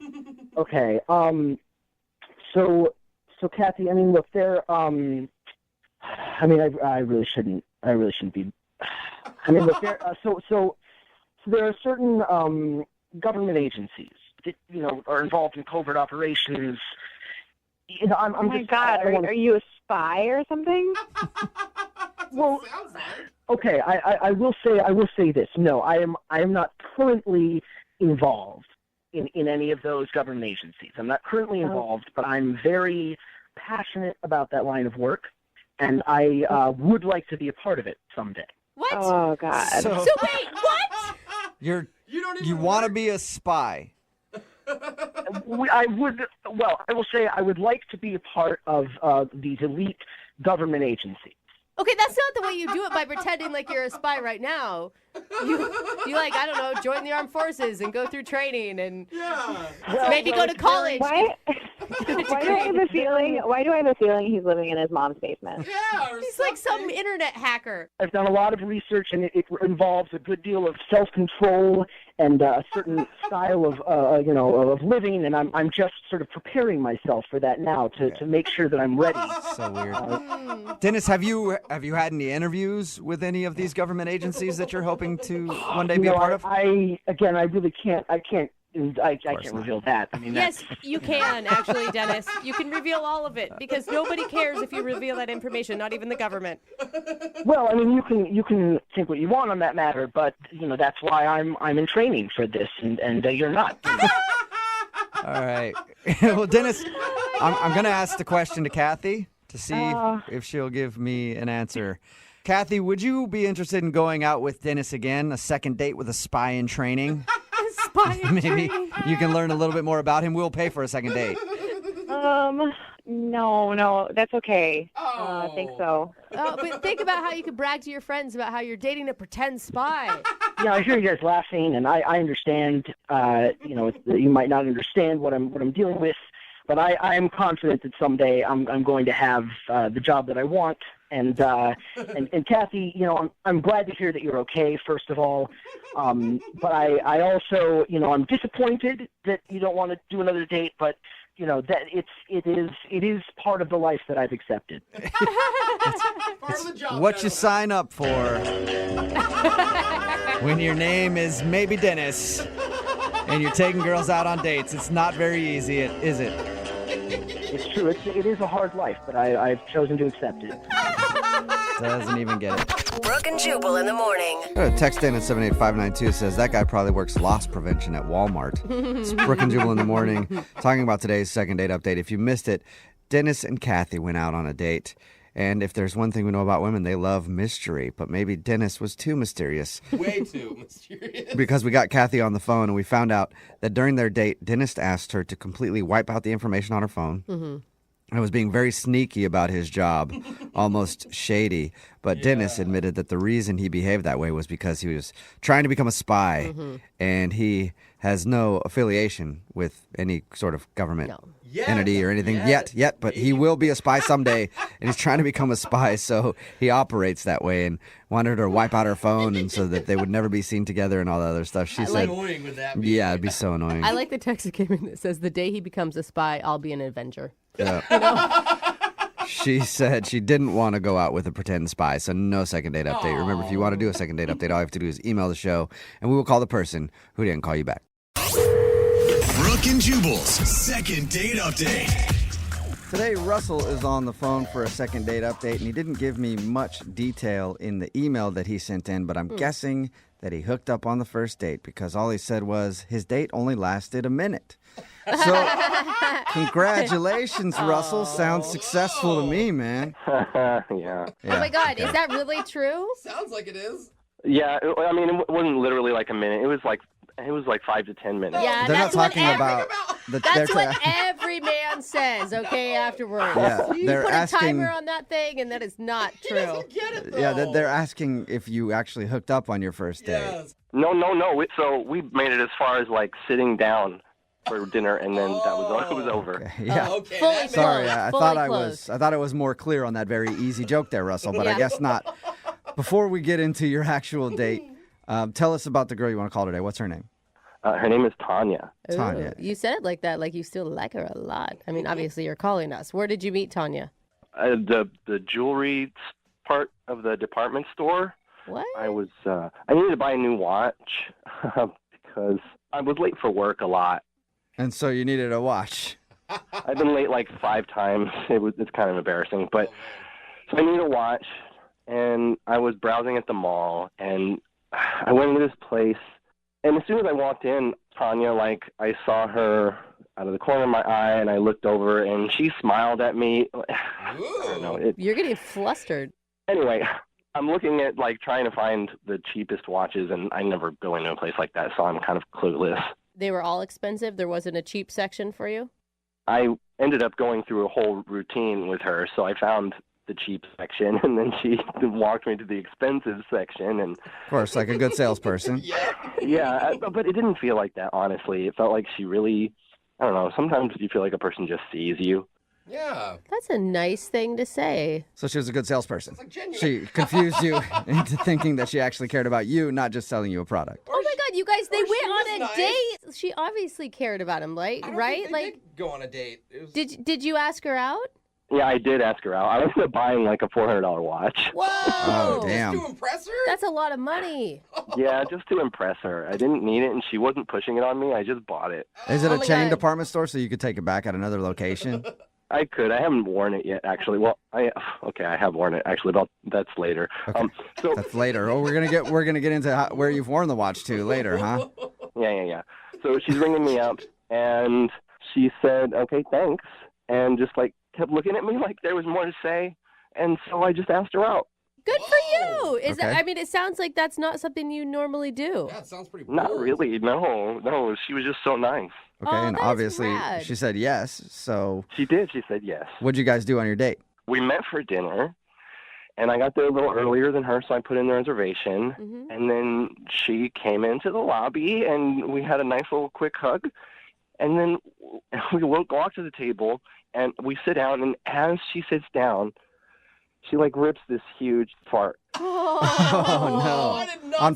Okay. So Kathy, I mean, look, I mean, I really shouldn't be. I mean, look, so there are certain government agencies that, you know, are involved in covert operations. You know, oh my God, are you a spy or something? Well, okay, I will say this. No, I am not currently involved in any of those government agencies. I'm not currently involved, but I'm very passionate about that line of work, and I would like to be a part of it someday. What? Oh God! So wait, what? You want to be a spy? I will say I would like to be a part of these elite government agencies. Okay, that's not the way you do it by pretending like you're a spy right now. You like, I don't know, join the armed forces and go through training and maybe go to college. Why do I have a feeling he's living in his mom's basement? He's like some internet hacker. I've done a lot of research, and it involves a good deal of self-control and a certain style of living, and I'm just sort of preparing myself for that now to make sure that I'm ready. So weird. Dennis, have you had any interviews with any of these government agencies that you're hoping to one day be a part of? I really can't. I can't reveal that. I mean, yes, you can actually, Dennis. You can reveal all of it because nobody cares if you reveal that information, not even the government. Well, I mean, you can think what you want on that matter, but that's why I'm in training for this, and you're not. All right. Well, Dennis, I'm going to ask the question to Kathy to see if she'll give me an answer. Kathy, would you be interested in going out with Dennis again, a second date with a spy in training? Maybe you can learn a little bit more about him. We'll pay for a second date. No, that's okay. I think so. But think about how you could brag to your friends about how you're dating a pretend spy. Yeah, I hear you guys laughing, and I understand. You might not understand what I'm dealing with, but I am confident that someday I'm going to have the job that I want. And Kathy, I'm glad to hear that you're okay, first of all. But I also, I'm disappointed that you don't want to do another date, but that it is part of the life that I've accepted. It's what you sign up for when your name is maybe Dennis and you're taking girls out on dates. It's not very easy, is it? It's true. It is a hard life, but I've chosen to accept it. Doesn't even get it. Brooke and Jubal in the morning. Text in at 78592 says that guy probably works loss prevention at Walmart. It's Brooke and Jubal in the morning, talking about today's second date update. If you missed it, Dennis and Kathy went out on a date. And if there's one thing we know about women, they love mystery. But maybe Dennis was too mysterious. Way too mysterious. Because we got Kathy on the phone and we found out that during their date, Dennis asked her to completely wipe out the information on her phone. Mm-hmm. And was being very sneaky about his job, almost shady. But Dennis admitted that the reason he behaved that way was because he was trying to become a spy. Mm-hmm. And he has no affiliation with any sort of government entity or anything yet. But he will be a spy someday. And he's trying to become a spy, so he operates that way. And wanted her to wipe out her phone and so that they would never be seen together and all that other stuff. She said, annoying would that be? Yeah, it'd be so annoying. I like the text that came in that says, the day he becomes a spy, I'll be an Avenger. Yeah. She said she didn't want to go out with a pretend spy, so no second date update. Remember, if you want to do a second date update, all you have to do is email the show, and we will call the person who didn't call you back. Brooke and Jubal's second date update. Today, Russell is on the phone for a second date update, and he didn't give me much detail in the email that he sent in, but I'm guessing that he hooked up on the first date because all he said was his date only lasted a minute. So, congratulations, Russell. Sounds successful to me, man. Yeah. Oh my God, is that really true? Sounds like it is. Yeah, I mean, it wasn't literally like a minute. It was like 5 to 10 minutes. Yeah, they're not talking about that's what every man says, okay, afterwards. Yeah, You they're put asking, a timer on that thing, and that is not true. He doesn't get it, though. Yeah, they're asking if you actually hooked up on your first date. Yes. No. So we made it as far as like sitting down for dinner, and then it was over. Okay, yeah. Okay, Fully Sorry, closed. I Fully thought closed. I thought it was more clear on that very easy joke there, Russell, but I Yeah. guess not. Before we get into your actual date, tell us about the girl you want to call today. What's her name? Her name is Tanya. Tanya. Ooh, you said it like that, like you still like her a lot. I mean, obviously you're calling us. Where did you meet Tanya? The jewelry part of the department store. What? I needed to buy a new watch because I was late for work a lot. And so you needed a watch. I've been late like 5 times. It's kind of embarrassing, but so I needed a watch, and I was browsing at the mall, and I went into this place, and as soon as I walked in, Tanya, like I saw her out of the corner of my eye, and I looked over, and she smiled at me. I don't know. You're getting flustered. Anyway, I'm looking at like trying to find the cheapest watches, and I never go into a place like that, so I'm kind of clueless. They were all expensive? There wasn't a cheap section for you? I ended up going through a whole routine with her, so I found the cheap section, and then she walked me to the expensive section. And Of course, like a good salesperson. yeah, but it didn't feel like that, honestly. It felt like she really, I don't know, sometimes you feel like a person just sees you. Yeah. That's a nice thing to say. So she was a good salesperson. She confused you into thinking that she actually cared about you, not just selling you a product. Oh my God, you guys, they went on a nice. date. She obviously cared about him, right? I don't Right? think they did go on a date. It was... Did you ask her out? Yeah, I did ask her out. I ended up buying like a $400 watch. Whoa! Oh, damn. Just to impress her? That's a lot of money. Yeah, just to impress her. I didn't need it, and she wasn't pushing it on me. I just bought it. Is it Oh a my chain God. department store so you could take it back at another location? I could. I haven't worn it yet, actually. Well, I have worn it actually, but that's later. Okay. So That's later. Oh, we're gonna get into where you've worn the watch to later, huh? yeah. So she's ringing me up, and she said, "Okay, thanks," and just like kept looking at me like there was more to say, and so I just asked her out. Good for you. Is Okay. that? I mean, it sounds like that's not something you normally do. Yeah, it sounds pretty Not bold. really. No. She was just so nice. Okay, Oh, and that's obviously rad. she said yes. So She did. She said yes. what'd you guys do on your date? We met for dinner, and I got there a little earlier than her, so I put in the reservation. Mhm. And then she came into the lobby, and we had a nice little quick hug. And then we walk to the table, and we sit down, and as she sits down, she like rips this huge fart. Oh, no. I did not On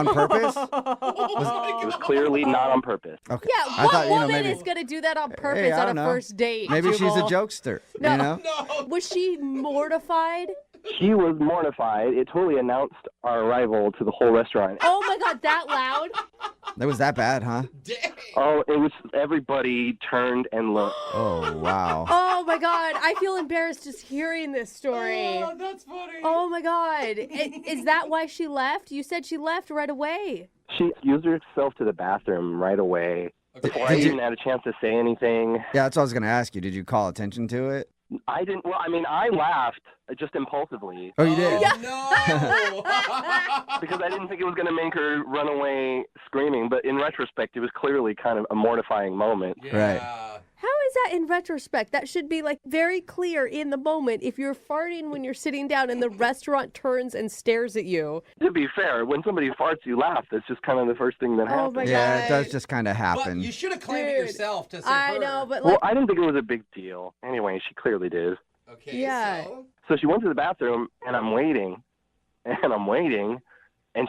think purpose? It was clearly not on purpose. Okay. Yeah, I what thknow, woman maybe is going to do that on purpose Hey, I on a don't know. first date? maybe she's a Jubal? jokester. No. You know? No. Was she mortified? She was mortified. It totally announced our arrival to the whole restaurant. Oh my God, that loud? That was that bad, huh? Dang. Oh, it was, everybody turned and looked. Oh wow. Oh my God, I feel embarrassed just hearing this story. Oh, that's funny. Oh my God. Is that why she left? You said she left right away. She excused herself to the bathroom right away. Before I Did you- even had a chance to say anything. Yeah, that's what I was gonna ask you. Did you call attention to it? I didn't, well, I mean, I laughed just impulsively Oh, you did. Oh, no. because I didn't think it was going to make her run away screaming. But in retrospect, it was clearly kind of a mortifying moment. Right. How is that in retrospect? That should be like very clear in the moment. If you're farting when you're sitting down and the restaurant turns and stares at you. To be fair, when somebody farts, you laugh. That's just kind of the first thing that Oh happens. my Yeah, God. it does just kind of But happen. you should have claimed it Dude, yourself to say I her. know, but Well, like, I didn't think it was a big deal. Anyway, she clearly did. Okay, Yeah. so... So she went to the bathroom, and I'm waiting, and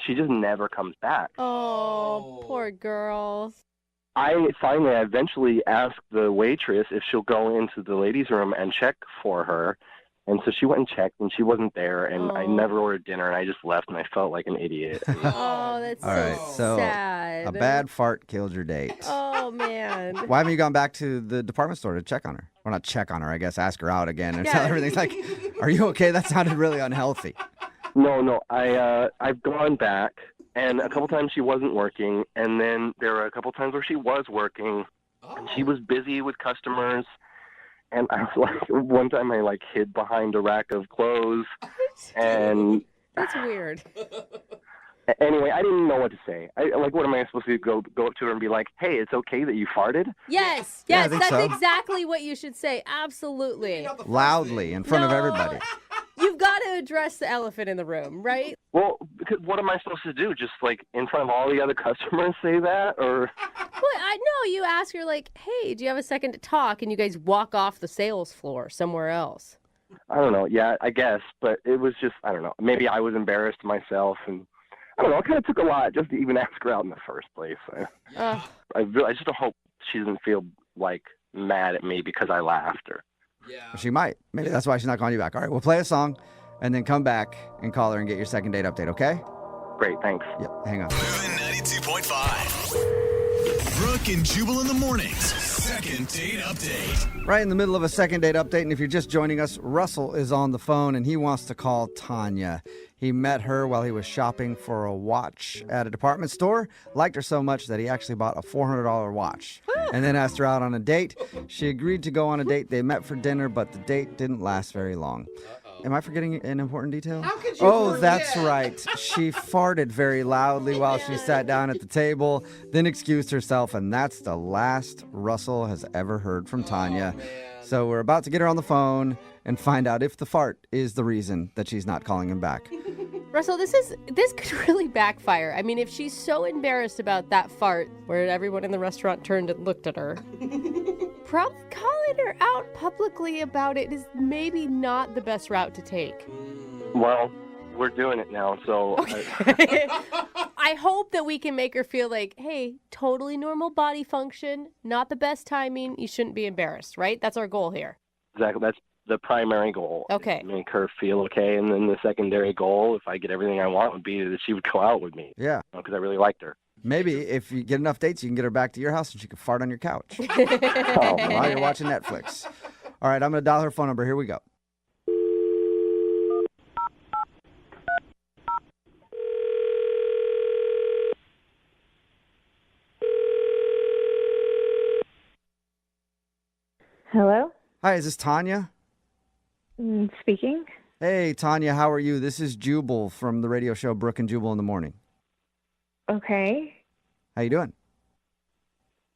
she just never comes back. oh, poor girl. I eventually asked the waitress if she'll go into the ladies' room and check for her. And so she went and checked, and she wasn't there. And I Oh. never ordered dinner, and I just left, and I felt like an idiot. Oh, that's All right, so sad. a bad fart killed your date. Oh man. Why haven't you gone back to the department store to check on her? Or not check on her, I guess, ask her out again and tell Yeah. her everything's like, are you okay? That sounded really unhealthy. No, I've gone back, and a couple times she wasn't working, and then there were a couple times where she was working, and she was busy with customers. And I was like, one time I like hid behind a rack of clothes, and That's weird. anyway, I didn't know what to say. What am I supposed to go up to her and be like, "Hey, it's okay that you farted"? Yes, Yeah, I yes, think that's so. exactly what you should say. Absolutely. Loudly in front of No. everybody. You've got to address the elephant in the room, right? Well, because what am I supposed to do? Just like in front of all the other customers say that, or? Well, I know you ask her like, "Hey, do you have a second to talk?" And you guys walk off the sales floor somewhere else. I don't know. Yeah, I guess, but it was just, I don't know. Maybe I was embarrassed myself, and I don't know. It kind of took a lot just to even ask her out in the first place. Ugh. I just don't hope she doesn't feel like mad at me because I laughed or. She might. Maybe that's why she's not calling you back. All right, we'll play a song and then come back and call her and get your second date update, okay? Great, thanks. Yep, hang on. Moving 92.5. Brooke and Jubal in the mornings. Second date update. Right in the middle of a second date update, and if you're just joining us, Russell is on the phone and he wants to call Tanya. He met her while he was shopping for a watch at a department store, liked her so much that he actually bought a $400 watch and then asked her out on a date. She agreed to go on a date. They met for dinner, but the date didn't last very long. am I forgetting an important detail? How could you forget? That's right. She farted very loudly while she sat down at the table, then excused herself, and that's the last Russell has ever heard from Tanya. So we're about to get her on the phone and find out if the fart is the reason that she's not calling him back. Russell, this could really backfire. I mean, if she's so embarrassed about that fart where everyone in the restaurant turned and looked at her, probably calling her out publicly about it is maybe not the best route to take. Well, we're doing it now, so... Okay. I hope that we can make her feel like, hey, totally normal body function, not the best timing, you shouldn't be embarrassed, right? That's our goal here. Exactly. That's the primary goal. Okay. Make her feel okay, and then the secondary goal, if I get everything I want, would be that she would go out with me. Yeah. Because I really liked her. Maybe if you get enough dates, you can get her back to your house and she can fart on your couch while you're watching Netflix. All right, I'm going to dial her phone number. Here we go. Hello? Hi, is this Tanya? Speaking. Hey, Tanya, how are you? This is Jubal from the radio show Brooke and Jubal in the Morning. Okay. How you doing?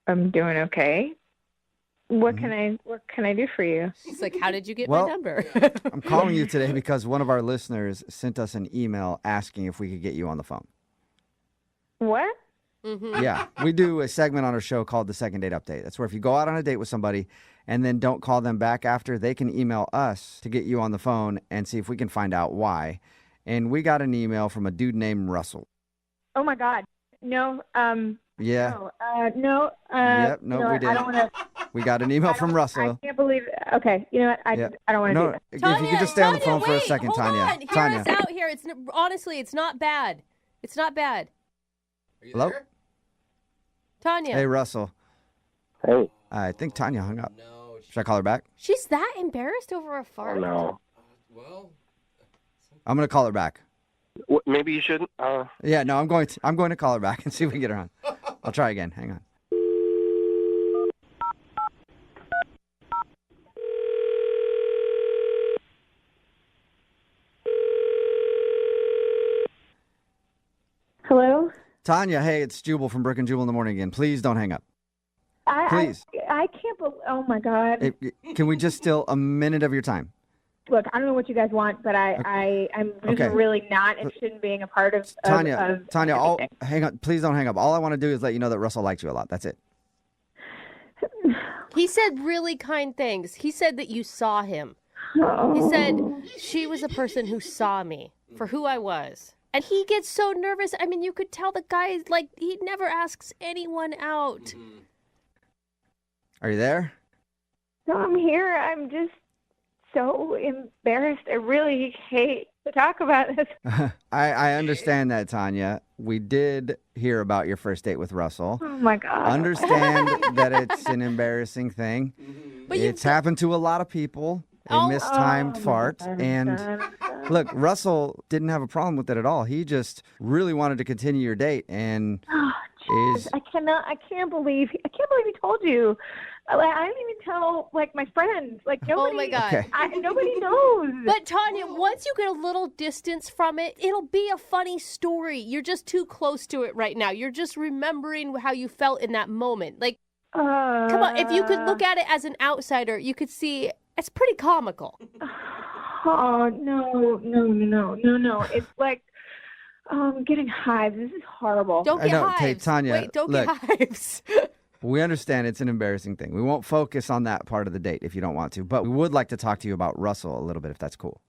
I'm doing okay. What can I do for you? She's like, how did you get Well, my number? I'm calling you today because one of our listeners sent us an email asking if we could get you on the phone. What? Mm-hmm. Yeah, we do a segment on our show called the Second Date Update. That's where if you go out on a date with somebody and then don't call them back after, they can email us to get you on the phone and see if we can find out why. And we got an email from a dude named Russell. Oh my God. No. Yeah. No. Yep. No, we did. I don't want to. We got an email from Russell. I can't believe. Okay. You know what? I don't want to do that. If you could just stay on the phone for a second, hold Tanya. on. Hear Tanya. us out here. Honestly, it's not bad. It's not bad. Hello? Tanya. Hey, Russell. Hey. I think Tanya hung up. Should I call her back? She's that embarrassed over a fart? Oh, no. I'm going to call her back. Maybe you shouldn't. Yeah, no, I'm going to call her back and see if we can get her on. I'll try again. Hang on. Hello? Tanya, hey, it's Jubal from Brooke and Jubal in the Morning again. Please don't hang up. Please. I can't believe. Oh my God. Can we just steal a minute of your time? Look, I don't know what you guys want, but I'm just Okay. really not interested in being a part of Tanya, anything. hang on. Please don't hang up. All I want to do is let you know that Russell likes you a lot. That's it. He said really kind things. He said that you saw him. He said she was a person who saw me for who I was. And he gets so nervous. I mean, you could tell the guy, like, he never asks anyone out. Are you there? No, I'm here. I'm just so embarrassed. I really hate to talk about this. I understand that, Tanya. We did hear about your first date with Russell. Oh my God. Understand that it's an embarrassing thing. But it's happened to a lot of people. A mistimed fart. And look, Russell didn't have a problem with it at all. He just really wanted to continue your date and I can't believe he told you. I didn't even tell my friends. Nobody. Oh my God. Okay. Nobody knows. But Tanya, once you get a little distance from it, it'll be a funny story. You're just too close to it right now. You're just remembering how you felt in that moment. Come on, if you could look at it as an outsider, you could see it's pretty comical. Oh no! It's like I'm getting hives. This is horrible. Don't get hives. Hey, Tanya, Wait, don't look, get hives. We understand it's an embarrassing thing. We won't focus on that part of the date if you don't want to, but we would like to talk to you about Russell a little bit if that's cool.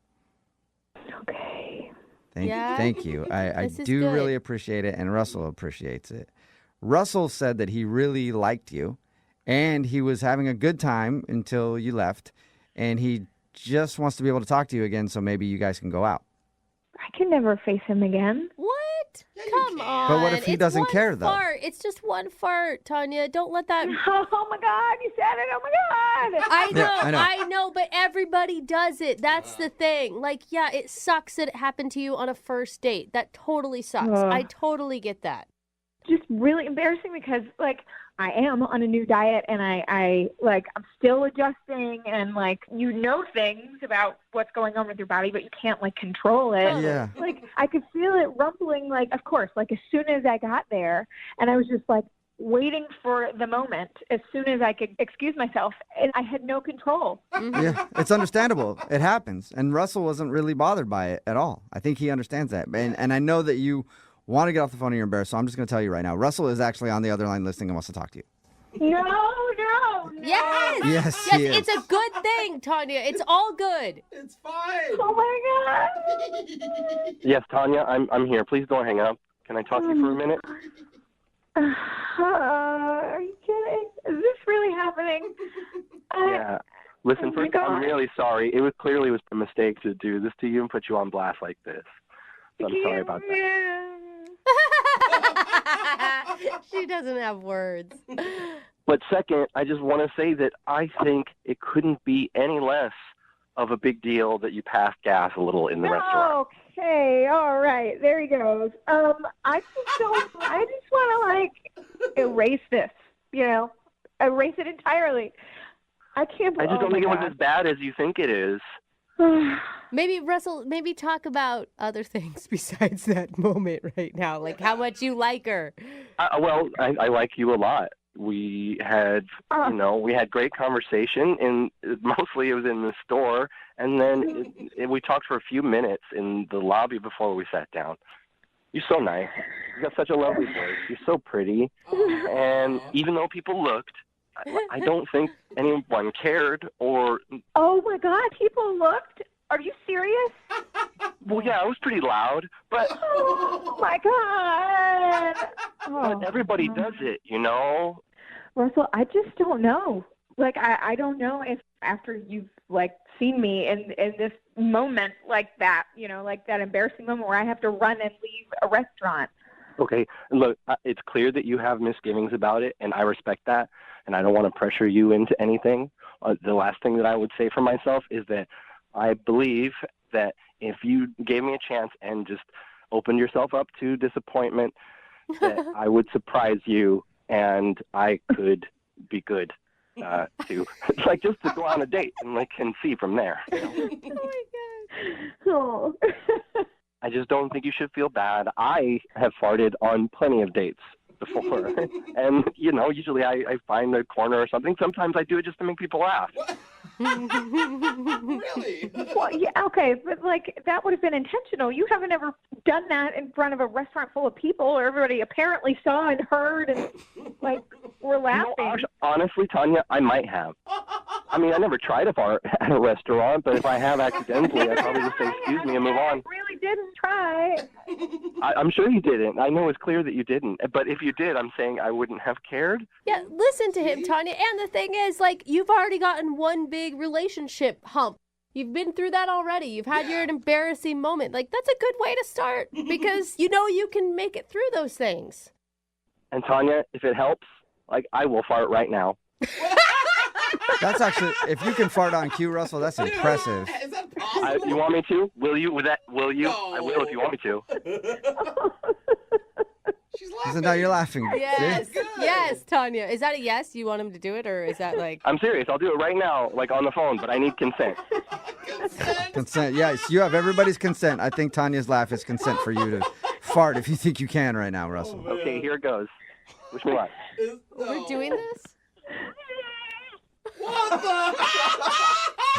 Okay. Thank you. I This is do good. really appreciate it, and Russell appreciates it. Russell said that he really liked you, and he was having a good time until you left, and he just wants to be able to talk to you again, so maybe you guys can go out. I can never face him again. What? Come on. But what if he It's doesn't one care, though? Fart. It's just one fart, Tanya. Don't let that. Oh my God! You said it. Oh my God! I know, Yeah, I know. but everybody does it. That's the thing. Yeah, it sucks that it happened to you on a first date. That totally sucks. Ugh. I totally get that. Just really embarrassing because I am on a new diet and I like, I'm still adjusting and like, you know, things about what's going on with your body, but you can't like control it. Yeah. Like I could feel it rumbling, like, of course, like as soon as I got there, and I was just like waiting for the moment as soon as I could excuse myself, and I had no control. Yeah, it's understandable. It happens. And Russell wasn't really bothered by it at all. I think he understands that. And I know that you want to get off the phone and you're embarrassed, so I'm just going to tell you right now. Russell is actually on the other line listening and wants to talk to you. No. Yes. Yes, he is. It's a good thing, Tanya. It's all good. It's fine. Oh my God. Yes, Tanya, I'm here. Please don't hang up. Can I talk to you for a minute? Are you kidding? Is this really happening? Yeah. Listen, my first, God. I'm really sorry. It was clearly a mistake to do this to you and put you on blast like this. So I'm sorry about that. She doesn't have words. But second, I just want to say that I think it couldn't be any less of a big deal that you passed gas a little in the restaurant. Okay, all right, there he goes. I just want to like erase this, erase it entirely. I can't. I just don't think it was as bad as you think it is. Maybe, Russell, talk about other things besides that moment right now, like how much you like her. Well, I like you a lot. We had, we had great conversation, and mostly it was in the store, and then we talked for a few minutes in the lobby before we sat down. You're so nice. You got such a lovely voice. You're so pretty, and even though people looked, I don't think anyone cared or... Oh, my God, people looked? Are you serious? Well, yeah, it was pretty loud, but... Oh, my God. But everybody does it, Russell, I just don't know. Like, I don't know if after you've, seen me in this moment like that, like that embarrassing moment where I have to run and leave a restaurant. Okay, look, it's clear that you have misgivings about it, and I respect that, and I don't want to pressure you into anything. The last thing that I would say for myself is that I believe that if you gave me a chance and just opened yourself up to disappointment, that I would surprise you and I could be good to, just to go on a date and see from there. Oh, my God. Oh. I just don't think you should feel bad. I have farted on plenty of dates before. And, usually I find a corner or something. Sometimes I do it just to make people laugh. Really? Well, yeah, okay, but that would have been intentional. You haven't ever done that in front of a restaurant full of people where everybody apparently saw and heard and were laughing. Honestly, Tanya, I might have. I mean, I never tried to fart at a restaurant, but if I have accidentally, I'd probably just say excuse me and move on. I really didn't try. I'm sure you didn't. I know it's clear that you didn't. But if you did, I'm saying I wouldn't have cared. Yeah, listen to him, Tanya. And the thing is, you've already gotten one big relationship hump. You've been through that already. You've had your embarrassing moment. That's a good way to start because you can make it through those things. And Tanya, if it helps, I will fart right now. That's actually, if you can fart on cue, Russell, that's impressive. Is that possible? You want me to? Will you? Will you? No. I will if you want me to. She's laughing. So now you're laughing. Yes, See? yes, Tanya. Is that a yes? You want him to do it, or is that I'm serious. I'll do it right now, on the phone, but I need consent. Consent. Yes, you have everybody's consent. I think Tanya's laugh is consent for you to fart if you think you can right now, Russell. Okay, here it goes. Wish me luck. We're doing this? What the?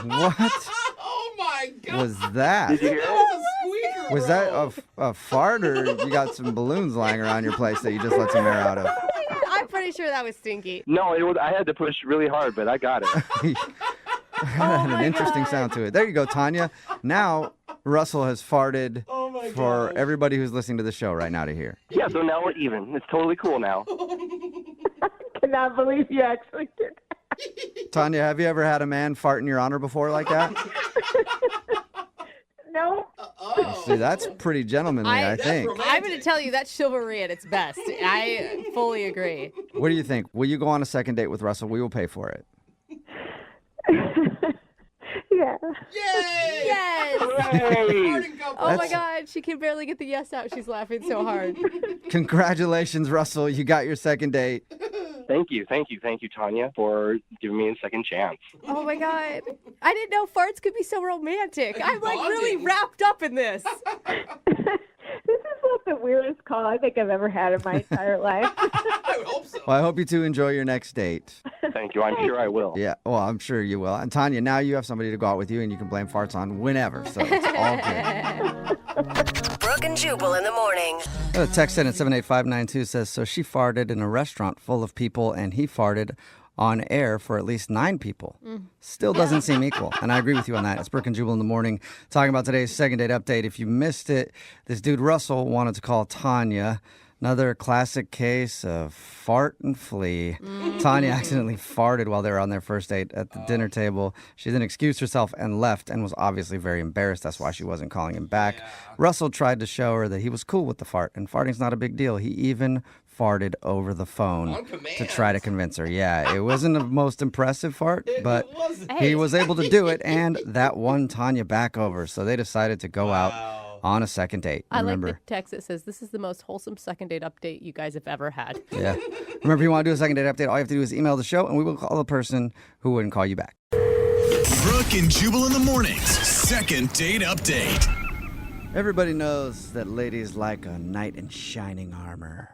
What Oh my God! was that? Did you hear That it? was a squeaker. Was that a fart, or you got some balloons lying around your place that you just let some air out of? I'm pretty sure that was stinky. No, it was. I had to push really hard, but I got it. It had an interesting sound to it. There you go, Tanya. Now Russell has farted for everybody who's listening to the show right now to hear. Yeah, so now we're even. It's totally cool now. I cannot believe you actually did that. Tanya, have you ever had a man fart in your honor before like that? No. See, that's pretty gentlemanly, I think. I'm going to tell you that's chivalry at its best. I fully agree. What do you think? Will you go on a second date with Russell? We will pay for it. Yeah. Yay! Yes. Hooray! Oh my God, she can barely get the yes out. She's laughing so hard. Congratulations, Russell. You got your second date. Thank you, Tanya, for giving me a second chance. Oh my God. I didn't know farts could be so romantic. I'm like really wrapped up in this. This is like the weirdest call I think I've ever had in my entire life. I hope so. Well, I hope you two enjoy your next date. Thank you. I'm sure I will. Yeah, well, I'm sure you will. And Tanya, now you have somebody to go out with you, and you can blame farts on whenever. So it's all good. Brooke and Jubal in the morning. A text in at 78592 says, so she farted in a restaurant full of people, and he farted on air for at least 9 people. Still doesn't seem equal. And I agree with you on that. It's Brooke and Jubal in the morning, talking about today's second date update. If you missed it, this dude Russell wanted to call Tanya. Another classic case of fart and flee. Tanya accidentally farted while they were on their first date at the dinner table. She then excused herself and left and was obviously very embarrassed. That's why she wasn't calling him back. Russell tried to show her that he was cool with the fart, and farting's not a big deal. He even farted over the phone to try to convince her. Yeah, it wasn't the most impressive fart, but he was able to do it, and that won Tanya back over. So they decided to go out on a second date. Remember, I like the text that says, this is the most wholesome second date update you guys have ever had. Yeah. Remember, if you want to do a second date update, all you have to do is email the show, and we will call the person who wouldn't call you back. Brooke and Jubal in the mornings. Second date update. Everybody knows that ladies like a knight in shining armor.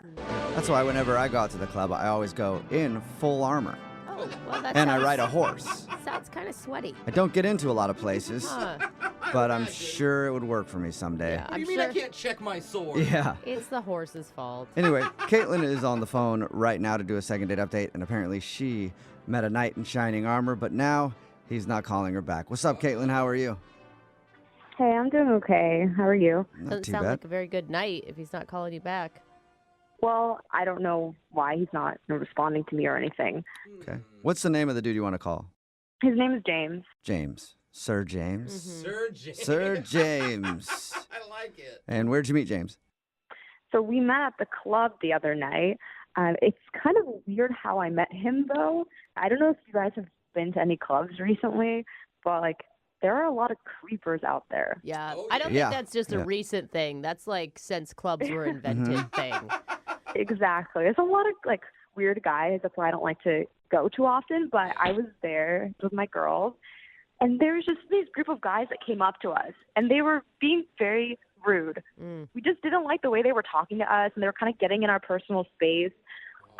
That's why whenever I go out to the club, I always go in full armor. Oh, well, that And I ride a horse. sounds kind of sweaty. I don't get into a lot of places, but I'm sure it would work for me someday. What do you mean I can't check my sword? Yeah. It's the horse's fault. Anyway, Caitlin is on the phone right now to do a second date update, and apparently she met a knight in shining armor, but now he's not calling her back. What's up, Caitlin? How are you? Hey, I'm doing okay. How are you? Doesn't sound like a very good night if he's not calling you back. Well, I don't know why he's not responding to me or anything. Okay. What's the name of the dude you want to call? His name is James. James. Sir James? Sir James. Sir James. I like it. And where'd you meet James? So we met at the club the other night. It's kind of weird how I met him, though. I don't know if you guys have been to any clubs recently, but, like, there are a lot of creepers out there. Yeah. I don't think that's just a recent thing. That's like since clubs were invented thing. Exactly. There's a lot of like weird guys. That's why I don't like to go too often. But I was there with my girls, and there was just this group of guys that came up to us, and they were being very rude. We just didn't like the way they were talking to us, and they were kind of getting in our personal space.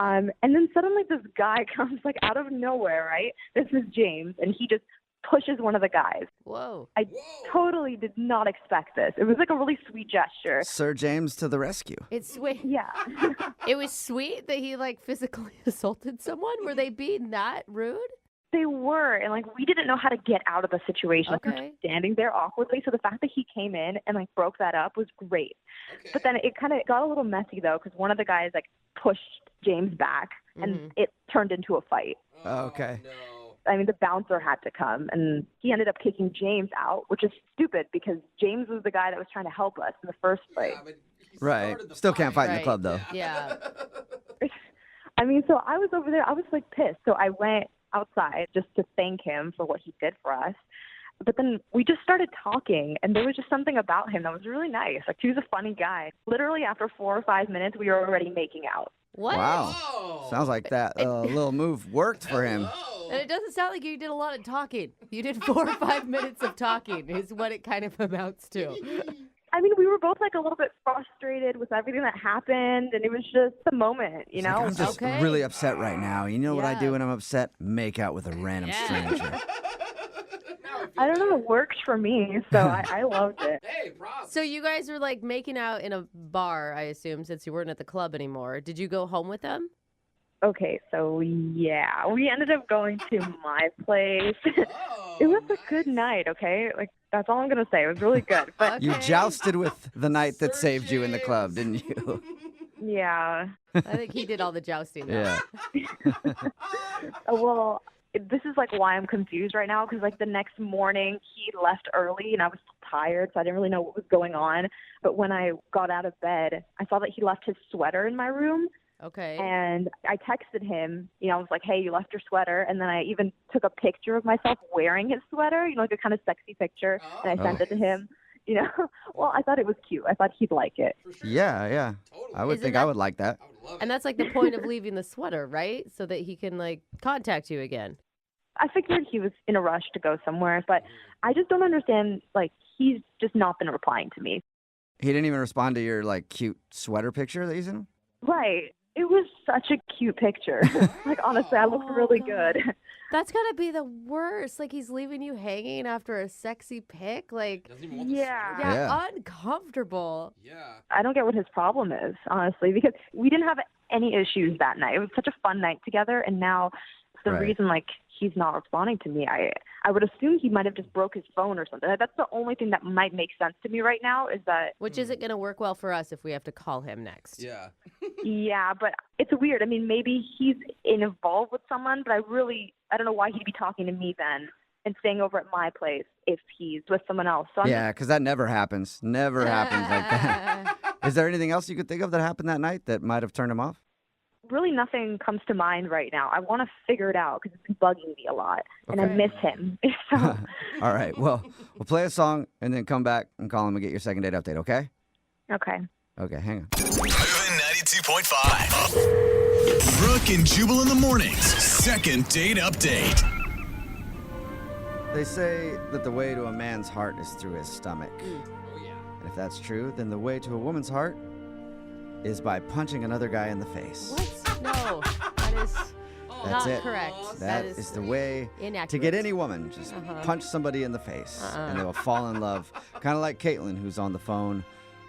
And then suddenly this guy comes like out of nowhere, right? This is James, and he just pushes one of the guys. Whoa. I totally did not expect this. It was like a really sweet gesture. Sir James to the rescue. It's sweet. Yeah. It was sweet that he like physically assaulted someone. Were they being that rude? They were, and like we didn't know how to get out of the situation. Like, we were standing there awkwardly. So the fact that he came in and like broke that up was great. But then it kind of got a little messy though, because one of the guys like pushed James back, and it turned into a fight. Okay. I mean, the bouncer had to come, and he ended up kicking James out, which is stupid because James was the guy that was trying to help us in the first place. Right. Still can't fight in the club, though. Yeah. I mean, so I was over there. I was like pissed. So I went outside just to thank him for what he did for us. But then we just started talking, and there was just something about him that was really nice. Like, he was a funny guy. Literally, after 4 or 5 minutes, we were already making out. What? Wow. Sounds like that little move worked for him. And it doesn't sound like you did a lot of talking. You did 4 or 5 minutes of talking is what it kind of amounts to. I mean, we were both like a little bit frustrated with everything that happened, and it was just the moment, you know? Like, I'm just really upset right now. You know what I do when I'm upset? Make out with a random stranger. I don't know, it worked for me, so I loved it. So you guys were like making out in a bar, I assume, since you weren't at the club anymore. Did you go home with them? Okay, so yeah, we ended up going to my place. It was a good night, okay? Like, that's all I'm going to say. It was really good. But You jousted with the knight that saved you in the club, didn't you? Yeah. I think he did all the jousting. Yeah. Well, this is like why I'm confused right now, because like the next morning he left early and I was tired, so I didn't really know what was going on. But when I got out of bed, I saw that he left his sweater in my room. Okay. And I texted him, you know, I was like, hey, you left your sweater. And then I even took a picture of myself wearing his sweater, you know, like a kind of sexy picture. And I sent it to him. You know, well, I thought it was cute. I thought he'd like it. Yeah, yeah. I would think I would like that. And that's like the point of leaving the sweater, right? So that he can like contact you again. I figured he was in a rush to go somewhere, but I just don't understand. Like, he's just not been replying to me. He didn't even respond to your like cute sweater picture that you sent him? Right. It was such a cute picture. Like, honestly, I looked really good. That's gotta be the worst. Like he's leaving you hanging after a sexy pic. Like, Yeah, uncomfortable. Yeah. I don't get what his problem is, honestly, because we didn't have any issues that night. It was such a fun night together, and now the reason, like, he's not responding to me, I would assume he might have just broke his phone or something. That's the only thing that might make sense to me right now is that... Which isn't going to work well for us if we have to call him next. Yeah. Yeah, but it's weird. I mean, maybe he's involved with someone, but I don't know why he'd be talking to me then and staying over at my place if he's with someone else. So Yeah, because that never happens. Never happens like that. Is there anything else you could think of that happened that night that might have turned him off? Really nothing comes to mind right now. I want to figure it out because it's been bugging me a lot, and I miss him. So, All right. Well, we'll play a song and then come back and call him and get your second date update, okay? okay. Okay, hang on. Moving 92.5. Brooke and Jubal in the mornings. Second date update. They say that the way to a man's heart is through his stomach. Oh, yeah. And if that's true, then the way to a woman's heart is by punching another guy in the face. What? No, that is That's not it. correct. That is the way inaccurate. to get any woman. Just Uh-huh. punch somebody in the face, and they will fall in love. Kind of like Caitlin, who's on the phone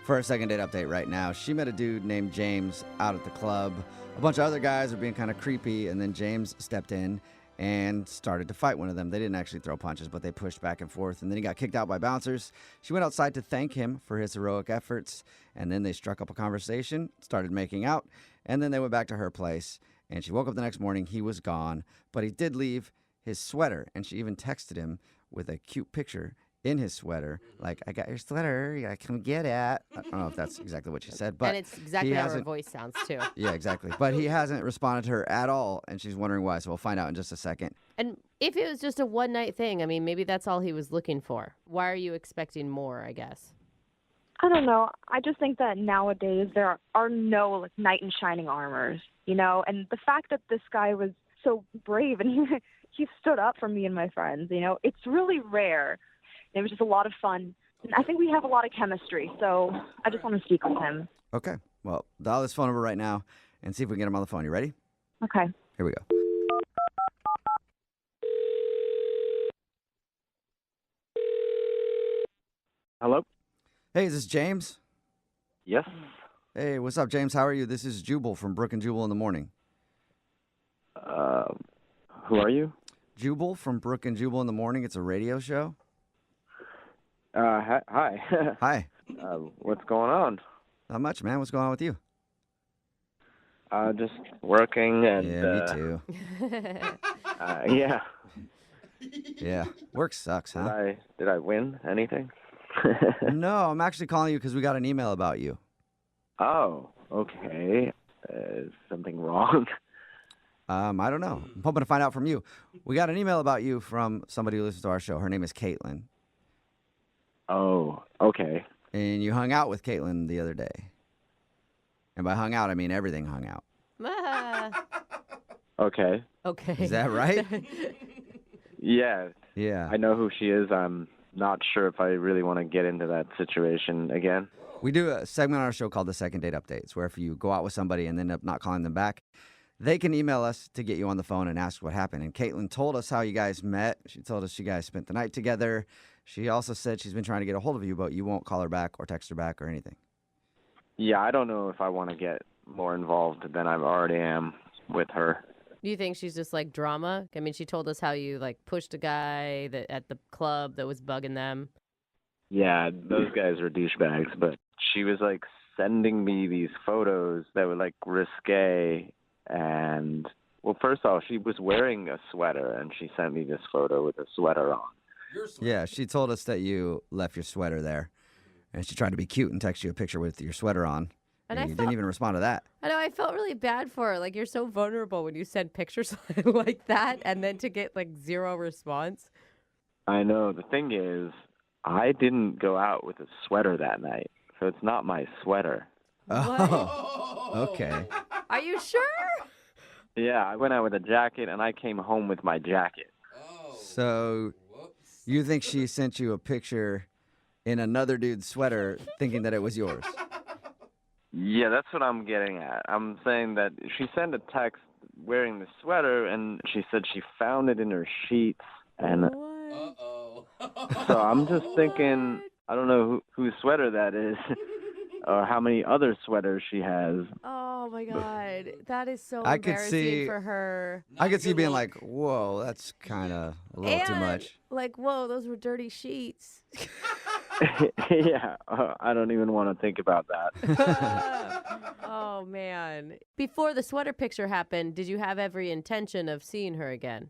for a second date update right now. She met a dude named James out at the club. A bunch of other guys were being kind of creepy, and then James stepped in and started to fight one of them. They didn't actually throw punches, but they pushed back and forth, and then he got kicked out by bouncers. She went outside to thank him for his heroic efforts, and then they struck up a conversation, started making out, and then they went back to her place, and she woke up the next morning. He was gone, but he did leave his sweater, and she even texted him with a cute picture in his sweater, like, I got your sweater, you gotta come get it. I don't know if that's exactly what she said, but and it's exactly he how her hasn't- voice sounds, too. Yeah, exactly. But he hasn't responded to her at all, and she's wondering why, so we'll find out in just a second. And if it was just a one-night thing, I mean, maybe that's all he was looking for. Why are you expecting more, I guess? I don't know. I just think that nowadays there are no like knight in shining armors, you know. And the fact that this guy was so brave and he stood up for me and my friends, you know, it's really rare. It was just a lot of fun. And I think we have a lot of chemistry, so I just want to speak with him. Okay. Well, dial this phone number right now and see if we can get him on the phone. You ready? Okay. Here we go. Hello? Hey, is this James? Yes. Hey, what's up, James? How are you? This is Jubal from Brooke and Jubal in the morning. Who are you? Jubal from Brooke and Jubal in the morning. It's a radio show. Hi. Hi. What's going on? Not much, man. What's going on with you? Just working and... Yeah, me too. Yeah. Yeah. Work sucks, huh? Did I win anything? No, I'm actually calling you because we got an email about you. Oh, okay. Is something wrong? I don't know. I'm hoping to find out from you. We got an email about you from somebody who listens to our show. Her name is Caitlin. Oh, okay. And you hung out with Caitlin the other day. And by hung out, I mean everything hung out. Okay. Okay. Is that right? Yeah. Yeah. I know who she is. I'm not sure if I really want to get into that situation again. We do a segment on our show called the Second Date Updates, where if you go out with somebody and end up not calling them back, they can email us to get you on the phone and ask what happened. And Caitlin told us how you guys met. She told us you guys spent the night together. She also said she's been trying to get a hold of you, but you won't call her back or text her back or anything. Yeah, I don't know if I want to get more involved than I already am with her. Do you think she's just like drama? I mean, she told us how you like pushed a guy that at the club that was bugging them. Yeah, those guys were douchebags, but she was like sending me these photos that were like risque. And well, first off, she was wearing a sweater and she sent me this photo with a sweater on. Yeah, she told us that you left your sweater there. And she tried to be cute and text you a picture with your sweater on. And you didn't even respond to that. I know, I felt really bad for her. Like, you're so vulnerable when you send pictures like that and then to get like zero response. I know. The thing is, I didn't go out with a sweater that night, so it's not my sweater. Oh, okay. Are you sure? Yeah, I went out with a jacket, and I came home with my jacket. So you think she sent you a picture in another dude's sweater thinking that it was yours? Yeah, that's what I'm getting at. I'm saying that she sent a text wearing the sweater, and she said she found it in her sheets. And so I'm just thinking, I don't know whose sweater that is or how many other sweaters she has. Oh my God. That is so I could embarrassing see for her. I could see you being like, whoa, that's kind of a little too much. Like, whoa, those were dirty sheets. Yeah, I don't even want to think about that. Oh, man. Before the sweater picture happened, did you have every intention of seeing her again?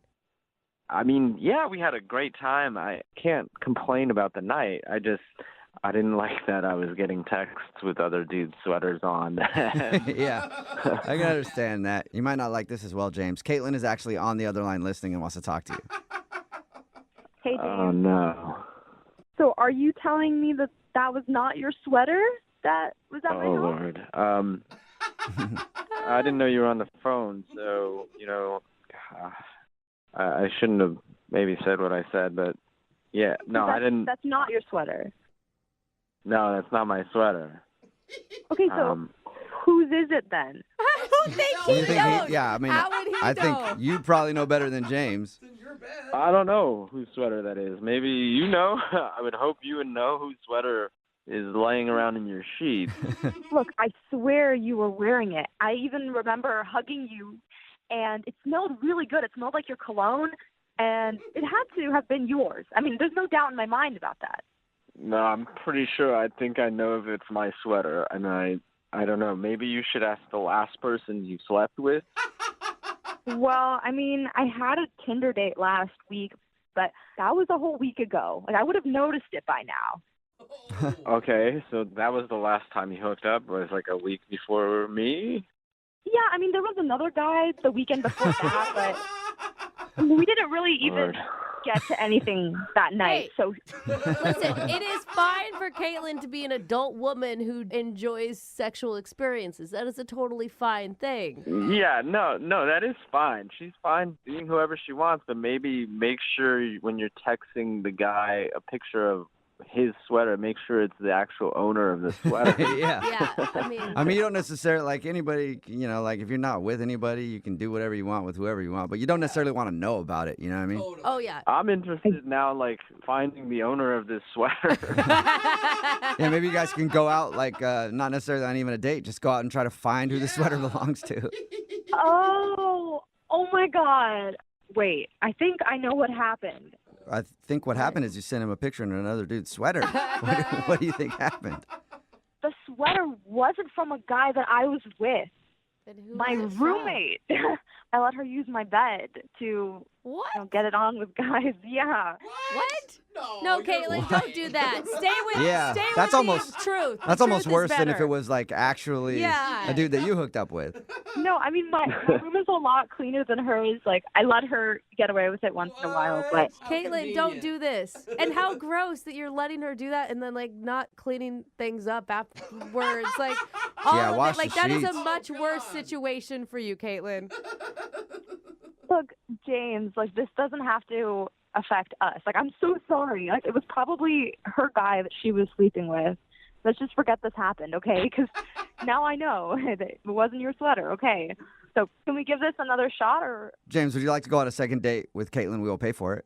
I mean, yeah, we had a great time. I can't complain about the night. I didn't like that I was getting texts with other dudes' sweaters on. Yeah, I can understand that. You might not like this as well, James. Caitlin is actually on the other line listening and wants to talk to you. Hey, James. Oh, no. So are you telling me that that was not your sweater that was at my Oh, house? Lord. I didn't know you were on the phone, so, I shouldn't have maybe said what I said, but yeah, no, I didn't. That's not your sweater. No, that's not my sweater. Okay, so whose is it then? I don't think he knows. Yeah, I mean, How would he I know? think you probably know better than James. I don't know whose sweater that is. Maybe you know. I would hope you would know whose sweater is laying around in your sheets. Look, I swear you were wearing it. I even remember hugging you, and it smelled really good. It smelled like your cologne, and it had to have been yours. I mean, there's no doubt in my mind about that. No, I'm pretty sure. I think I know if it's my sweater, and I don't know. Maybe you should ask the last person you slept with. Well, I mean, I had a Tinder date last week, but that was a whole week ago. Like, I would have noticed it by now. Okay, so that was the last time you hooked up, was like a week before me? Yeah, I mean, there was another guy the weekend before that, but we didn't really even get to anything that night. So Listen, it is fine for Caitlin to be an adult woman who enjoys sexual experiences. That is a totally fine thing. Yeah, no, that is fine. She's fine being whoever she wants, but maybe make sure when you're texting the guy a picture of his sweater, make sure it's the actual owner of the sweater. Yeah. I mean, you don't necessarily, like anybody, like if you're not with anybody, you can do whatever you want with whoever you want, but you don't necessarily want to know about it, you know what I mean? Oh, yeah. I'm interested now, like, finding the owner of this sweater. Yeah, maybe you guys can go out, like, not necessarily on even a date, just go out and try to find who the sweater belongs to. Oh my God. Wait, I think I know what happened. I think what happened is you sent him a picture in another dude's sweater. What do you think happened? The sweater wasn't from a guy that I was with. My roommate. I let her use my bed to get it on with guys. Yeah. What? No, Caitlin, don't do that. Stay with that's the almost truth. That's The almost truth is worse than if better. it was like actually Yeah. a dude that you hooked up with. No, I mean, my room is a lot cleaner than hers. Like, I let her get away with it once in a while, but... Caitlin, don't do this. And how gross that you're letting her do that and then, like, not cleaning things up afterwards. Like, all Yeah, of wash it. Like, the that is a sheets. much worse situation for you, Caitlin. Look, James, like, this doesn't have to affect us. Like, I'm so sorry. Like, it was probably her guy that she was sleeping with. Let's just forget this happened, okay? Because now I know that it wasn't your sweater, okay? So can we give this another shot, or... James, would you like to go on a second date with Caitlin? We will pay for it.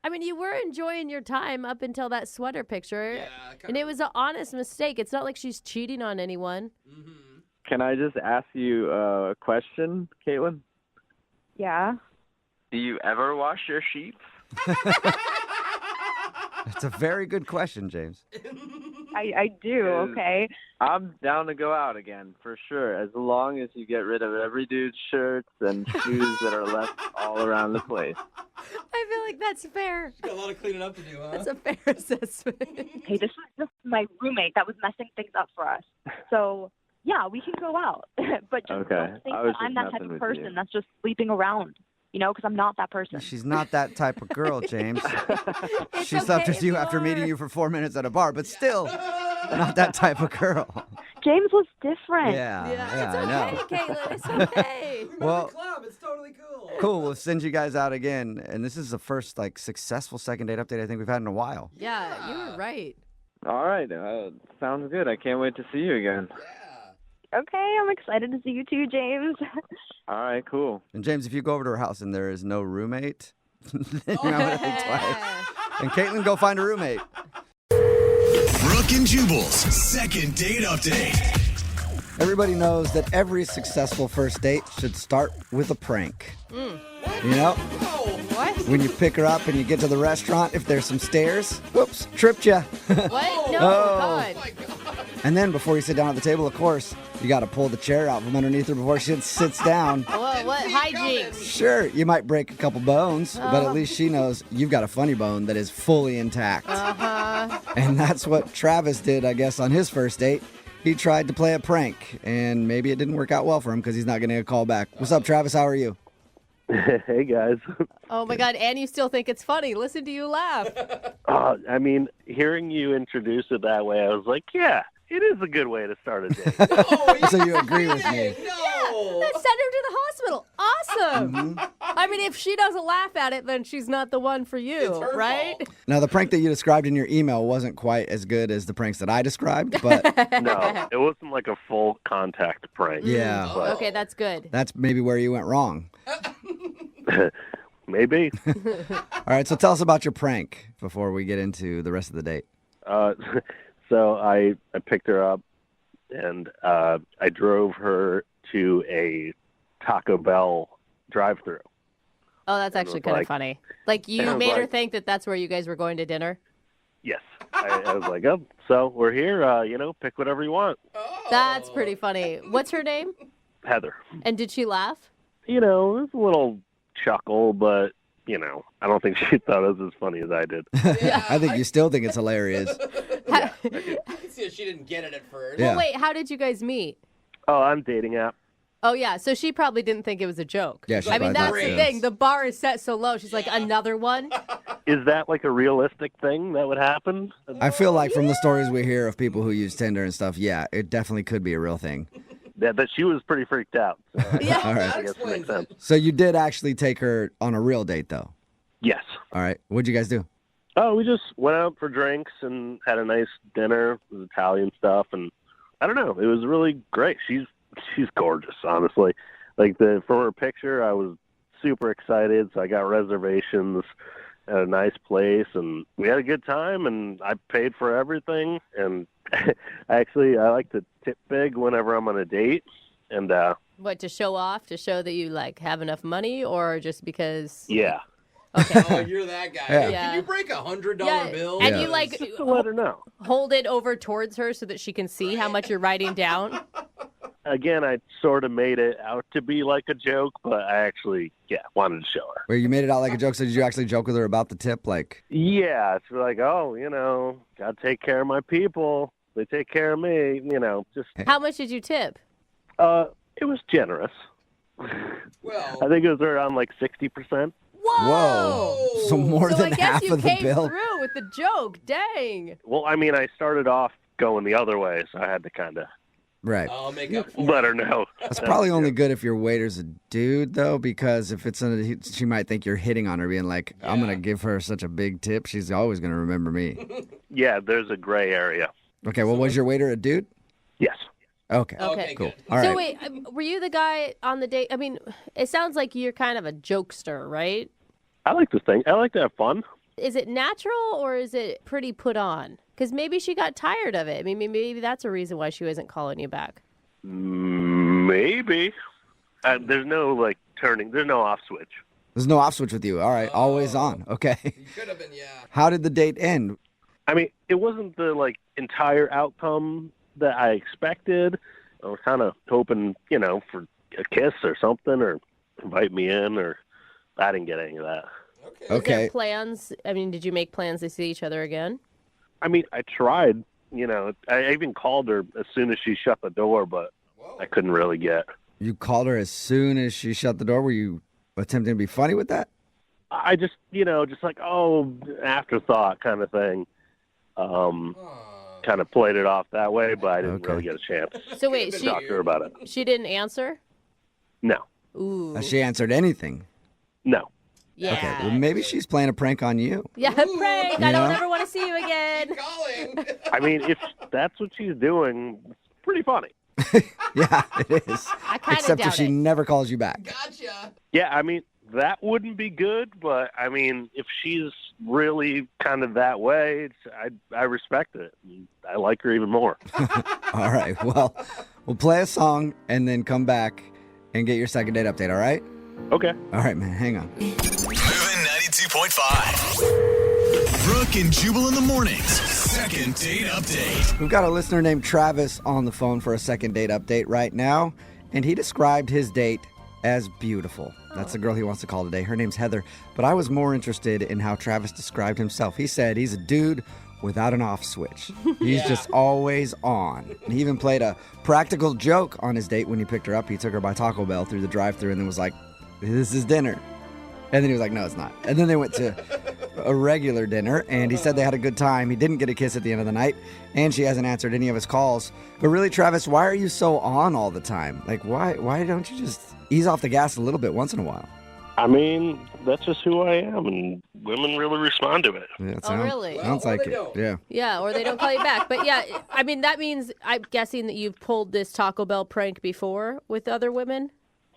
I mean, you were enjoying your time up until that sweater picture. And it was an honest mistake. It's not like she's cheating on anyone. Can I just ask you a question, Caitlin? Yeah? Do you ever wash your sheets? That's a very good question, James. I do, okay? I'm down to go out again, for sure, as long as you get rid of every dude's shirts and shoes that are left all around the place. I feel like that's fair. Got a lot of cleaning up to do, huh? That's a fair assessment. Hey, this was just my roommate that was messing things up for us. So, yeah, we can go out. But just Okay. don't think I was that I'm just that type messing of with person you. that's just sleeping around. because I'm not that person. She's not that type of girl, James. She okay slept with if you you after are. meeting you for 4 minutes at a bar, but still not that type of girl. James was different. Yeah, I know. Caitlin, it's okay. Well, Club, it's totally cool. cool. We'll send you guys out again. And this is the first successful second date update I think we've had in a while. Yeah, you were right. All right. Sounds good. I can't wait to see you again. Okay, I'm excited to see you too, James. All right, cool. And James, if you go over to her house and there is no roommate, then you're going to think twice. And Caitlin, go find a roommate. Brooke and Jubal's second date update. Everybody knows that every successful first date should start with a prank. You know? What? When you pick her up and you get to the restaurant, if there's some stairs, whoops, tripped you. What? No, Oh. God. And then before you sit down at the table, of course, you got to pull the chair out from underneath her before she sits down. Whoa, what? Hijinks. Sure, you might break a couple bones, but at least she knows you've got a funny bone that is fully intact. Uh-huh. And that's what Travis did, I guess, on his first date. He tried to play a prank, and maybe it didn't work out well for him because he's not getting a call back. What's up, Travis? How are you? Hey, guys. Oh, my God. And you still think it's funny. Listen to you laugh. I mean, hearing you introduce it that way, I was like, yeah, it is a good way to start a date. So you agree with me? Let's send her to the hospital. Awesome. I mean, if she doesn't laugh at it, then she's not the one for you, right? Now, the prank that you described in your email wasn't quite as good as the pranks that I described, but No, it wasn't like a full contact prank. yeah, Okay, that's good. that's maybe where you went wrong. Maybe. All right, so tell us about your prank before we get into the rest of the date. So I picked her up, and I drove her to a Taco Bell drive-through. Oh, that's actually was kind of like- funny. Like, and you I was made her like- think that that's where you guys were going to dinner? Yes. I was like, oh, so we're here, pick whatever you want. That's pretty funny. What's her name? Heather. And did she laugh? It was a little chuckle, but, I don't think she thought it was as funny as I did. I think you still think it's hilarious. I can see that she didn't get it at first. Yeah. Well, wait, how did you guys meet? Oh, I'm dating app. Oh, yeah, so she probably didn't think it was a joke. Yeah, she I mean, probably that's thought the so. thing. The bar is set so low. She's like, another one? Is that like a realistic thing that would happen? I feel like from the stories we hear of people who use Tinder and stuff, yeah, it definitely could be a real thing. That she was pretty freaked out. So All right. I guess it makes sense. So you did actually take her on a real date, though? Yes. All right. What'd you guys do? Oh, we just went out for drinks and had a nice dinner. It was Italian stuff, and I don't know. It was really great. She's gorgeous, honestly. Like from her picture, I was super excited. So I got reservations at a nice place, and we had a good time. And I paid for everything. And I like to tip big whenever I'm on a date. And What, to show off? To show that you, have enough money? Or just because... yeah. Oh, you're that guy. Yeah. Hey, Yeah. can you break $100 Yeah, bill? and Yeah. you, Just to let her know. hold it over towards her so that she can see how much you're writing down? Again, I sort of made it out to be like a joke, but I actually, wanted to show her. Where you made it out like a joke, so did you actually joke with her about the tip? Yeah, it's like, gotta take care of my people. They take care of me, just. How much did you tip? It was generous. Well, I think it was around 60%. Whoa! So more So than I guess half you of the came bill. through with the joke. Dang. Well, I mean, I started off going the other way, so I had to kind of Right. I'll make up for let it. her know. That's probably only good if your waiter's a dude, though, because if it's she might think you're hitting on her, being like, I'm going to give her such a big tip. She's always going to remember me. Yeah, there's a gray area. Okay, well, was your waiter a dude? Yes. Okay. Okay, cool. good. All So right. wait, were you the guy on the date? I mean, it sounds like you're kind of a jokester, right? I like to think. I like to have fun. Is it natural or is it pretty put on? Because maybe she got tired of it. I mean, maybe that's a reason why she wasn't calling you back. Maybe. There's no turning. There's no off switch. There's no off switch with you. All right, always on. Okay. Could have been, yeah. How did the date end? I mean, it wasn't the entire outcome that I expected. I was kind of hoping, for a kiss or something, or invite me in, or I didn't get any of that. Is there plans? I mean, did you make plans to see each other again? I mean, I tried. I even called her as soon as she shut the door, but I couldn't really get. You called her as soon as she shut the door? Were you attempting to be funny with that? I just, just like, afterthought kind of thing. Kind of played it off that way, but I didn't really get a chance So wait, to talk to her about it. She didn't answer? No. Ooh. Has she answered anything? No. Yeah. Okay, well, maybe she's playing a prank on you. Yeah, prank. I don't know? ever want to see you again. I mean, if that's what she's doing, it's pretty funny. Yeah, it is. I kind of Except if doubt she it. never calls you back. Yeah, I mean, that wouldn't be good, but I mean, if she's really kind of that way, I respect it. I like her even more. All right, well, we'll play a song and then come back and get your second date update, all right? Okay. All right, man, hang on. Moving 92.5. Brooke and Jubal in the mornings. Second date update. We've got a listener named Travis on the phone for a second date update right now, and he described his date as beautiful. That's the girl he wants to call today. Her name's Heather, but I was more interested in how Travis described himself. He said he's a dude without an off switch. He's just always on. And he even played a practical joke on his date when he picked her up. He took her by Taco Bell through the drive-thru and then was like, "This is dinner." And then he was like, "No, it's not." And then they went to a regular dinner, and he said they had a good time. He didn't get a kiss at the end of the night, and she hasn't answered any of his calls. But really, Travis, why are you so on all the time? Like, why don't you just ease off the gas a little bit once in a while? I mean, that's just who I am, and women really respond to it. Yeah, Really? Sounds like it. Yeah. Yeah, or they don't call you back. But yeah, I mean, that means I'm guessing that you've pulled this Taco Bell prank before with other women?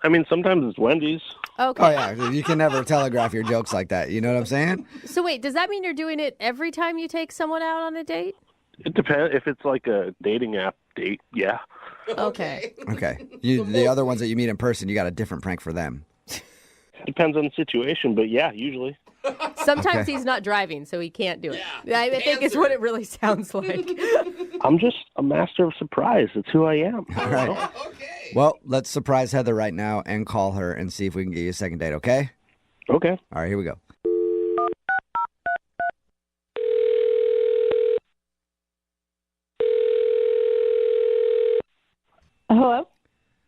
I mean, sometimes it's Wendy's. Okay. Oh, yeah. You can never telegraph your jokes like that. You know what I'm saying? So wait, does that mean you're doing it every time you take someone out on a date? It depends. If it's like a dating app date, yeah. Okay. Okay. The other ones that you meet in person, you got a different prank for them. Depends on the situation, but yeah, usually. Sometimes Okay. he's not driving, so he can't do it. I think it's what it really sounds like. I'm just a master of surprise. It's who I am. All right. Well, let's surprise Heather right now and call her and see if we can get you a second date, okay? Okay. All right, here we go. Hello,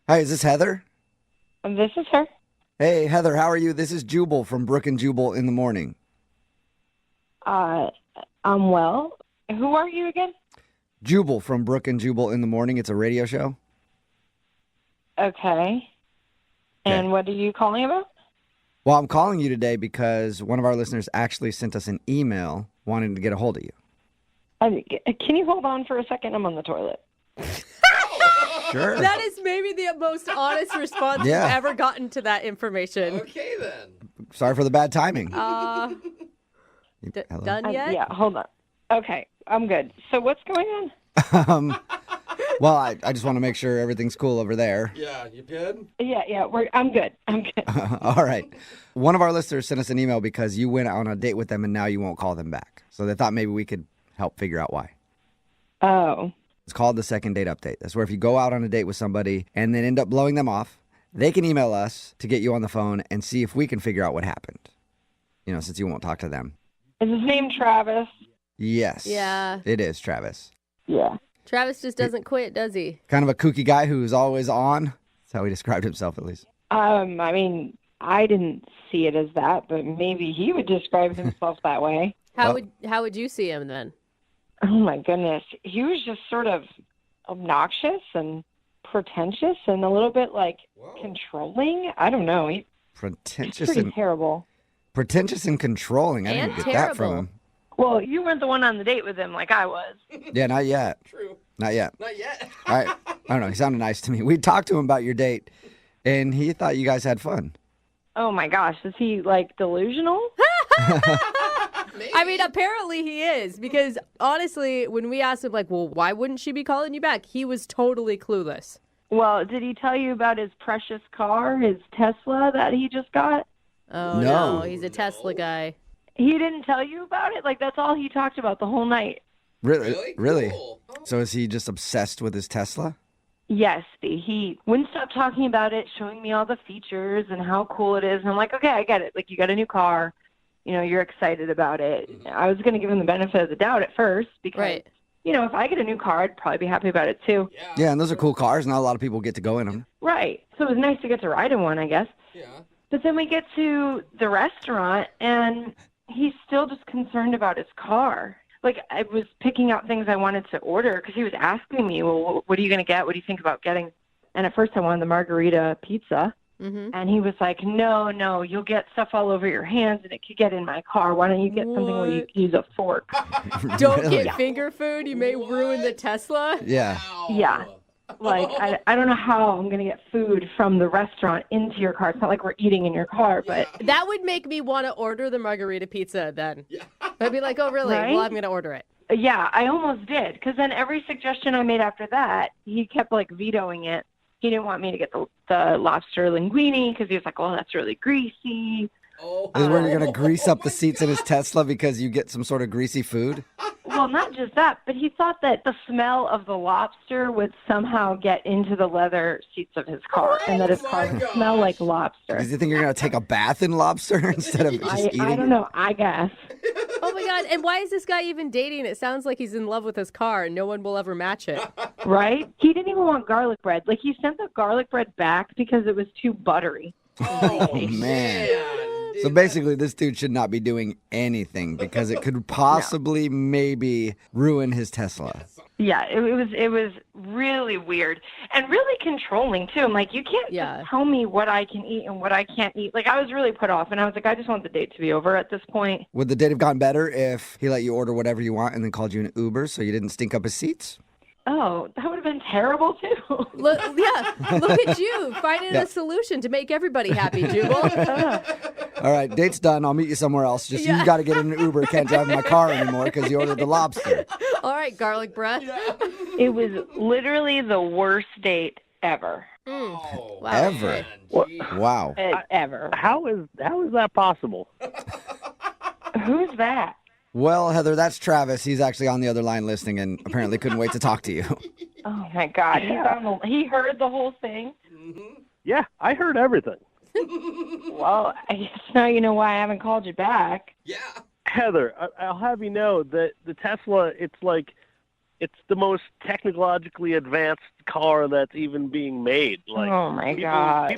Hi, is this Heather? this is her. Hey, Heather, how are you? This is Jubal from Brooke and Jubal in the morning. I'm well. Who are you again? Jubal from Brooke and Jubal in the morning. It's a radio show. Okay. And what are you calling about? Well, I'm calling you today because one of our listeners actually sent us an email wanting to get a hold of you. Can you hold on for a second? I'm on the toilet. Sure. That is maybe the most honest response Yeah. you've ever gotten to that information. Okay, then. Sorry for the bad timing. Hello? Done yet? Yeah, hold on. Okay, I'm good. So what's going on? Well, I just want to make sure everything's cool over there. Yeah, you good? Yeah, I'm good. I'm good. All right. One of our listeners sent us an email because you went on a date with them and now you won't call them back. So they thought maybe we could help figure out why. Oh. It's called the second date update. That's where if you go out on a date with somebody and then end up blowing them off, they can email us to get you on the phone and see if we can figure out what happened. You know, since you won't talk to them. Is his name Travis? Yes. Yeah. It is Travis. Yeah. Travis just doesn't quit, does he? Kind of a kooky guy who's always on. That's how he described himself, at least. I mean, I didn't see it as that, but maybe he would describe himself that way. How would you see him then? Oh my goodness. He was just sort of obnoxious and pretentious and a little bit like controlling. I don't know. He's Pretentious pretty and terrible. Pretentious and controlling. I didn't get that from him. Well, you weren't the one on the date with him like I was. Yeah, not yet. True. Not yet. Not yet. All right. I don't know. He sounded nice to me. We talked to him about your date, and he thought you guys had fun. Oh my gosh. Is he like delusional? I mean, apparently he is, because honestly, when we asked him, like, well, why wouldn't she be calling you back? He was totally clueless. Well, did he tell you about his precious car, his Tesla that he just got? Oh, No. no, he's a Tesla guy. He didn't tell you about it? Like, that's all he talked about the whole night. Really? Really? So is he just obsessed with his Tesla? Yes, he wouldn't stop talking about it, showing me all the features and how cool it is. And I'm like, okay, I get it. Like, you got a new car. You know, you're excited about it. I was going to give him the benefit of the doubt at first because, you know, if I get a new car, I'd probably be happy about it too. Yeah, and those are cool cars. Not a lot of people get to go in them. Right. So it was nice to get to ride in one, I guess. Yeah. But then we get to the restaurant, and he's still just concerned about his car. Like, I was picking out things I wanted to order because he was asking me, well, what are you going to get? What do you think about getting? And at first I wanted the margarita pizza. Mm-hmm. And he was like, no, you'll get stuff all over your hands and it could get in my car. Why don't you get something where you can use a fork? Don't get finger food. You may ruin the Tesla. Yeah. Yeah. Like, I don't know how I'm going to get food from the restaurant into your car. It's not like we're eating in your car, but... That would make me want to order the margarita pizza then. I'd be like, oh, really? Right? Well, I'm going to order it. Yeah, I almost did. Because then every suggestion I made after that, he kept, like, vetoing it. He didn't want me to get the lobster linguine because he was like, oh, that's really greasy. Is where you're going to grease up the seats in his Tesla because you get some sort of greasy food? Well, not just that, but he thought that the smell of the lobster would somehow get into the leather seats of his car and that his car would smell like lobster. Does he think you're going to take a bath in lobster instead of just eating? I don't know. I guess. Oh, my God. And why is this guy even dating? It sounds like he's in love with his car and no one will ever match it. Right? He didn't even want garlic bread. Like, he sent the garlic bread back because it was too buttery. Oh, man. So basically, this dude should not be doing anything because it could possibly maybe ruin his Tesla. Yeah, it was really weird and really controlling too. I'm like, you can't just tell me what I can eat and what I can't eat. Like, I was really put off, and I was like, I just want the date to be over at this point. Would the date have gone better if he let you order whatever you want and then called you an Uber so you didn't stink up his seats? Oh, that would have been terrible too. Look at you finding a solution to make everybody happy, Jubal. All right, date's done. I'll meet you somewhere else. Just you got to get in an Uber. Can't drive in my car anymore because you ordered the lobster. All right, garlic bread. It was literally the worst date ever. Wow. Ever? Wow. Ever. How is that possible? Who's that? Well, Heather, that's Travis. He's actually on the other line listening and apparently couldn't wait to talk to you. Oh, my God. He heard the whole thing? Mm-hmm. Yeah, I heard everything. Well, I guess now you know why I haven't called you back. Yeah. Heather, I'll have you know that the Tesla, it's the most technologically advanced car that's even being made. Like, oh my God.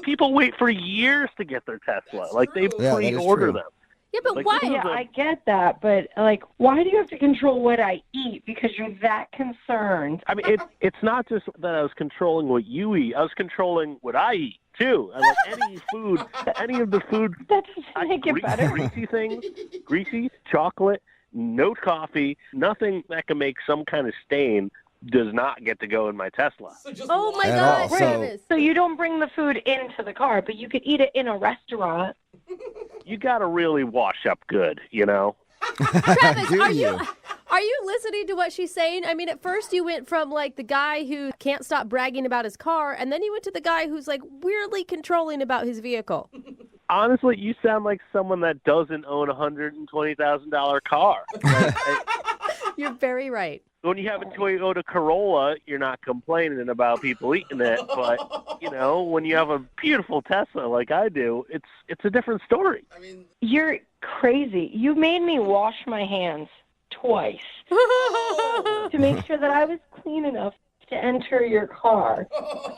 People wait for years to get their Tesla. Like, they pre-order them. Yeah, but like, why? Yeah, I get that, but like, why do you have to control what I eat? Because you're that concerned. I mean, it's not just that I was controlling what you eat. I was controlling what I eat too. And like any of the food. That doesn't make it better. Greasy things, chocolate, no coffee, nothing that can make some kind of stain does not get to go in my Tesla. Oh my God, Travis. So you don't bring the food into the car, but you could eat it in a restaurant. You got to really wash up good, you know? Travis, are you listening to what she's saying? I mean, at first you went from like the guy who can't stop bragging about his car, and then you went to the guy who's like weirdly controlling about his vehicle. Honestly, you sound like someone that doesn't own a $120,000 car. You're very right. When you have a Toyota Corolla, you're not complaining about people eating it. But, you know, when you have a beautiful Tesla like I do, it's a different story. I mean, you're crazy. You made me wash my hands twice to make sure that I was clean enough to enter your car.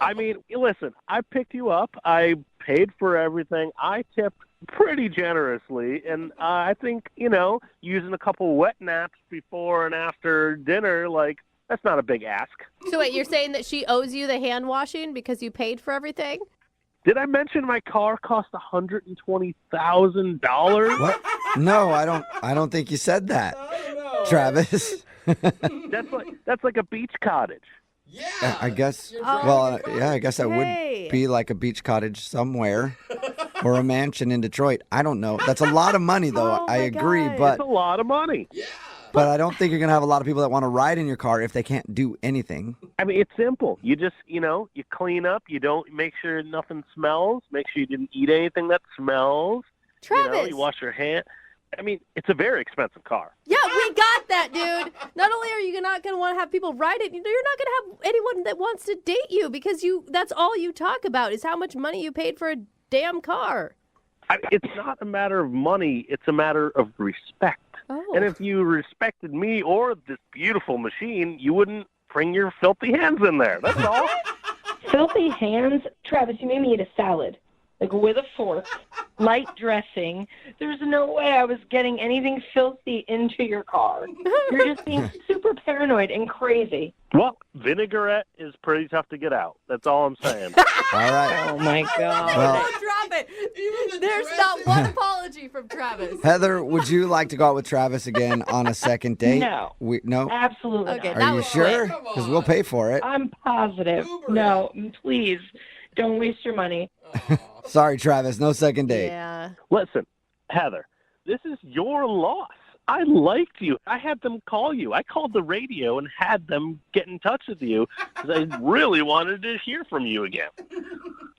I mean, listen, I picked you up. I paid for everything. I tipped pretty generously, and I think, you know, using a couple wet naps before and after dinner, like, that's not a big ask. So wait, you're saying that she owes you the hand washing because you paid for everything? Did I mention my car cost $120,000? What? No, I don't think you said that, Travis. That's like a beach cottage. Yeah, I guess. Well, I guess that would be like a beach cottage somewhere, or a mansion in Detroit. I don't know. That's a lot of money, though. I agree, but it's a lot of money. Yeah. But I don't think you're gonna have a lot of people that want to ride in your car if they can't do anything. I mean, it's simple. You just, you know, you clean up. You don't make sure nothing smells. Make sure you didn't eat anything that smells. Travis, you wash your hands. I mean, it's a very expensive car. Yeah, we got that, dude. Not only are you not going to want to have people ride it, you're not going to have anyone that wants to date you because that's all you talk about is how much money you paid for a damn car. It's not a matter of money. It's a matter of respect. Oh. And if you respected me or this beautiful machine, you wouldn't bring your filthy hands in there. That's all. Filthy hands? Travis, you made me eat a salad. like with a fork, light dressing. There's no way I was getting anything filthy into your car. You're just being super paranoid and crazy. Well, vinaigrette is pretty tough to get out. That's all I'm saying. All right. Oh, my God. Well, Drop it. There's not one apology from Travis. Heather, would you like to go out with Travis again on a second date? No. No? Absolutely Okay, not. that Are you was sure? quick. Because we'll pay for it. I'm positive. No, please, don't waste your money. Sorry, Travis. No second date. Yeah. Listen, Heather, this is your loss. I liked you. I had them call you. I called the radio and had them get in touch with you because I really wanted to hear from you again.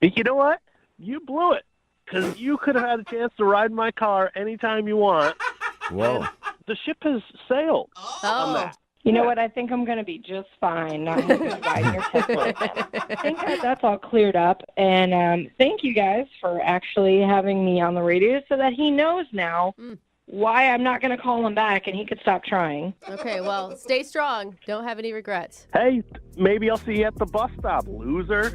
But you know what? You blew it because you could have had a chance to ride my car anytime you want. Whoa. The ship has sailed on that. You know what? I think I'm going to be just fine not having to ride your Tesla again. I think that's all cleared up. And thank you guys for actually having me on the radio so that he knows now why I'm not going to call him back and he could stop trying. Okay, well, stay strong. Don't have any regrets. Hey, maybe I'll see you at the bus stop, loser.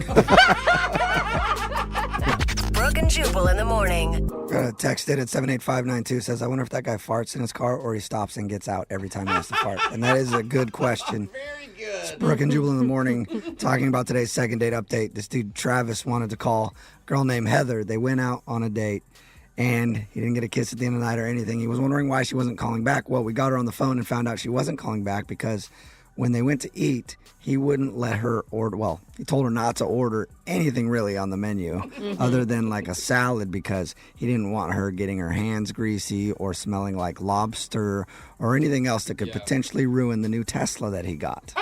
Brooke and Jubal in the morning. Got a text in at 78592 says, I wonder if that guy farts in his car or he stops and gets out every time he has to fart. And that is a good question. Very good. It's Brooke and Jubal in the morning talking about today's second date update. This dude, Travis, wanted to call a girl named Heather. They went out on a date and he didn't get a kiss at the end of the night or anything. He was wondering why she wasn't calling back. Well, we got her on the phone and found out she wasn't calling back because when they went to eat, he wouldn't let her order. Well, he told her not to order anything really on the menu other than like a salad because he didn't want her getting her hands greasy or smelling like lobster or anything else that could potentially ruin the new Tesla that he got.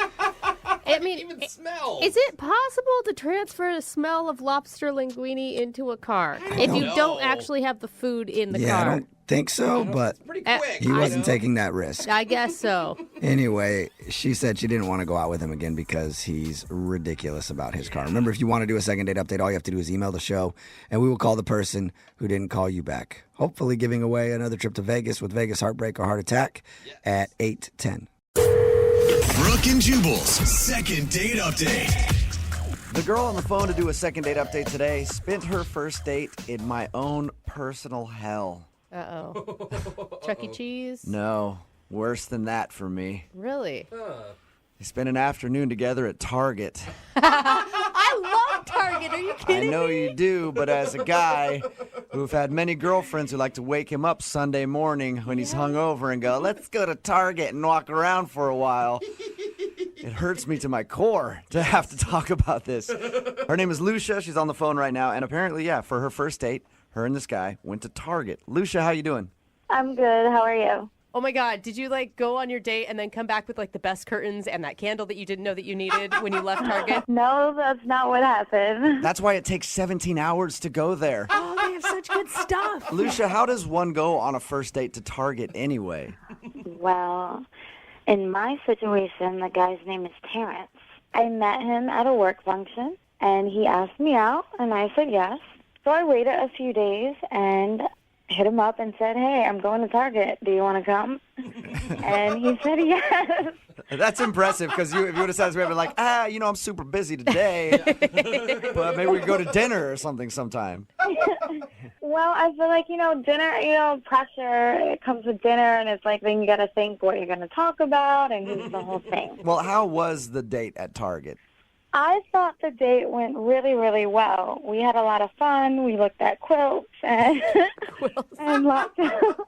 I mean, even smell. Is it possible to transfer the smell of lobster linguine into a car if you don't actually have the food in the car? I don't think so, but he wasn't taking that risk. I guess so. Anyway, she said she didn't want to go out with him again because he's ridiculous about his car. Remember, if you want to do a second date update, all you have to do is email the show, and we will call the person who didn't call you back. Hopefully giving away another trip to Vegas with Vegas Heartbreak or Heart Attack at 8:10. Brooke and Jubal's second date update. The girl on the phone to do a second date update today spent her first date in my own personal hell. Uh-oh. Chuck E. Cheese? No, worse than that for me. Really? They spent an afternoon together at Target. I love Target. Are you kidding me? I know you do, but as a guy who've had many girlfriends who like to wake him up Sunday morning when he's hungover and go, let's go to Target and walk around for a while. It hurts me to my core to have to talk about this. Her name is Lucia. She's on the phone right now. And apparently, for her first date, her and this guy went to Target. Lucia, how you doing? I'm good. How are you? Oh my God, did you go on your date and then come back with the best curtains and that candle that you didn't know that you needed when you left Target? No, that's not what happened. That's why it takes 17 hours to go there. Oh, they have such good stuff. Lucia, how does one go on a first date to Target anyway? Well, in my situation, the guy's name is Terrence. I met him at a work function, and he asked me out, and I said yes. So I waited a few days and hit him up and said, hey, I'm going to Target. Do you want to come? And he said yes. That's impressive because if you would have said, I'm super busy today, but maybe we could go to dinner or something sometime. Well, I feel like, dinner, pressure, it comes with dinner, and it's then you got to think what you're going to talk about and the whole thing. Well, how was the date at Target? I thought the date went really, really well. We had a lot of fun. We looked at quilts and and lots of,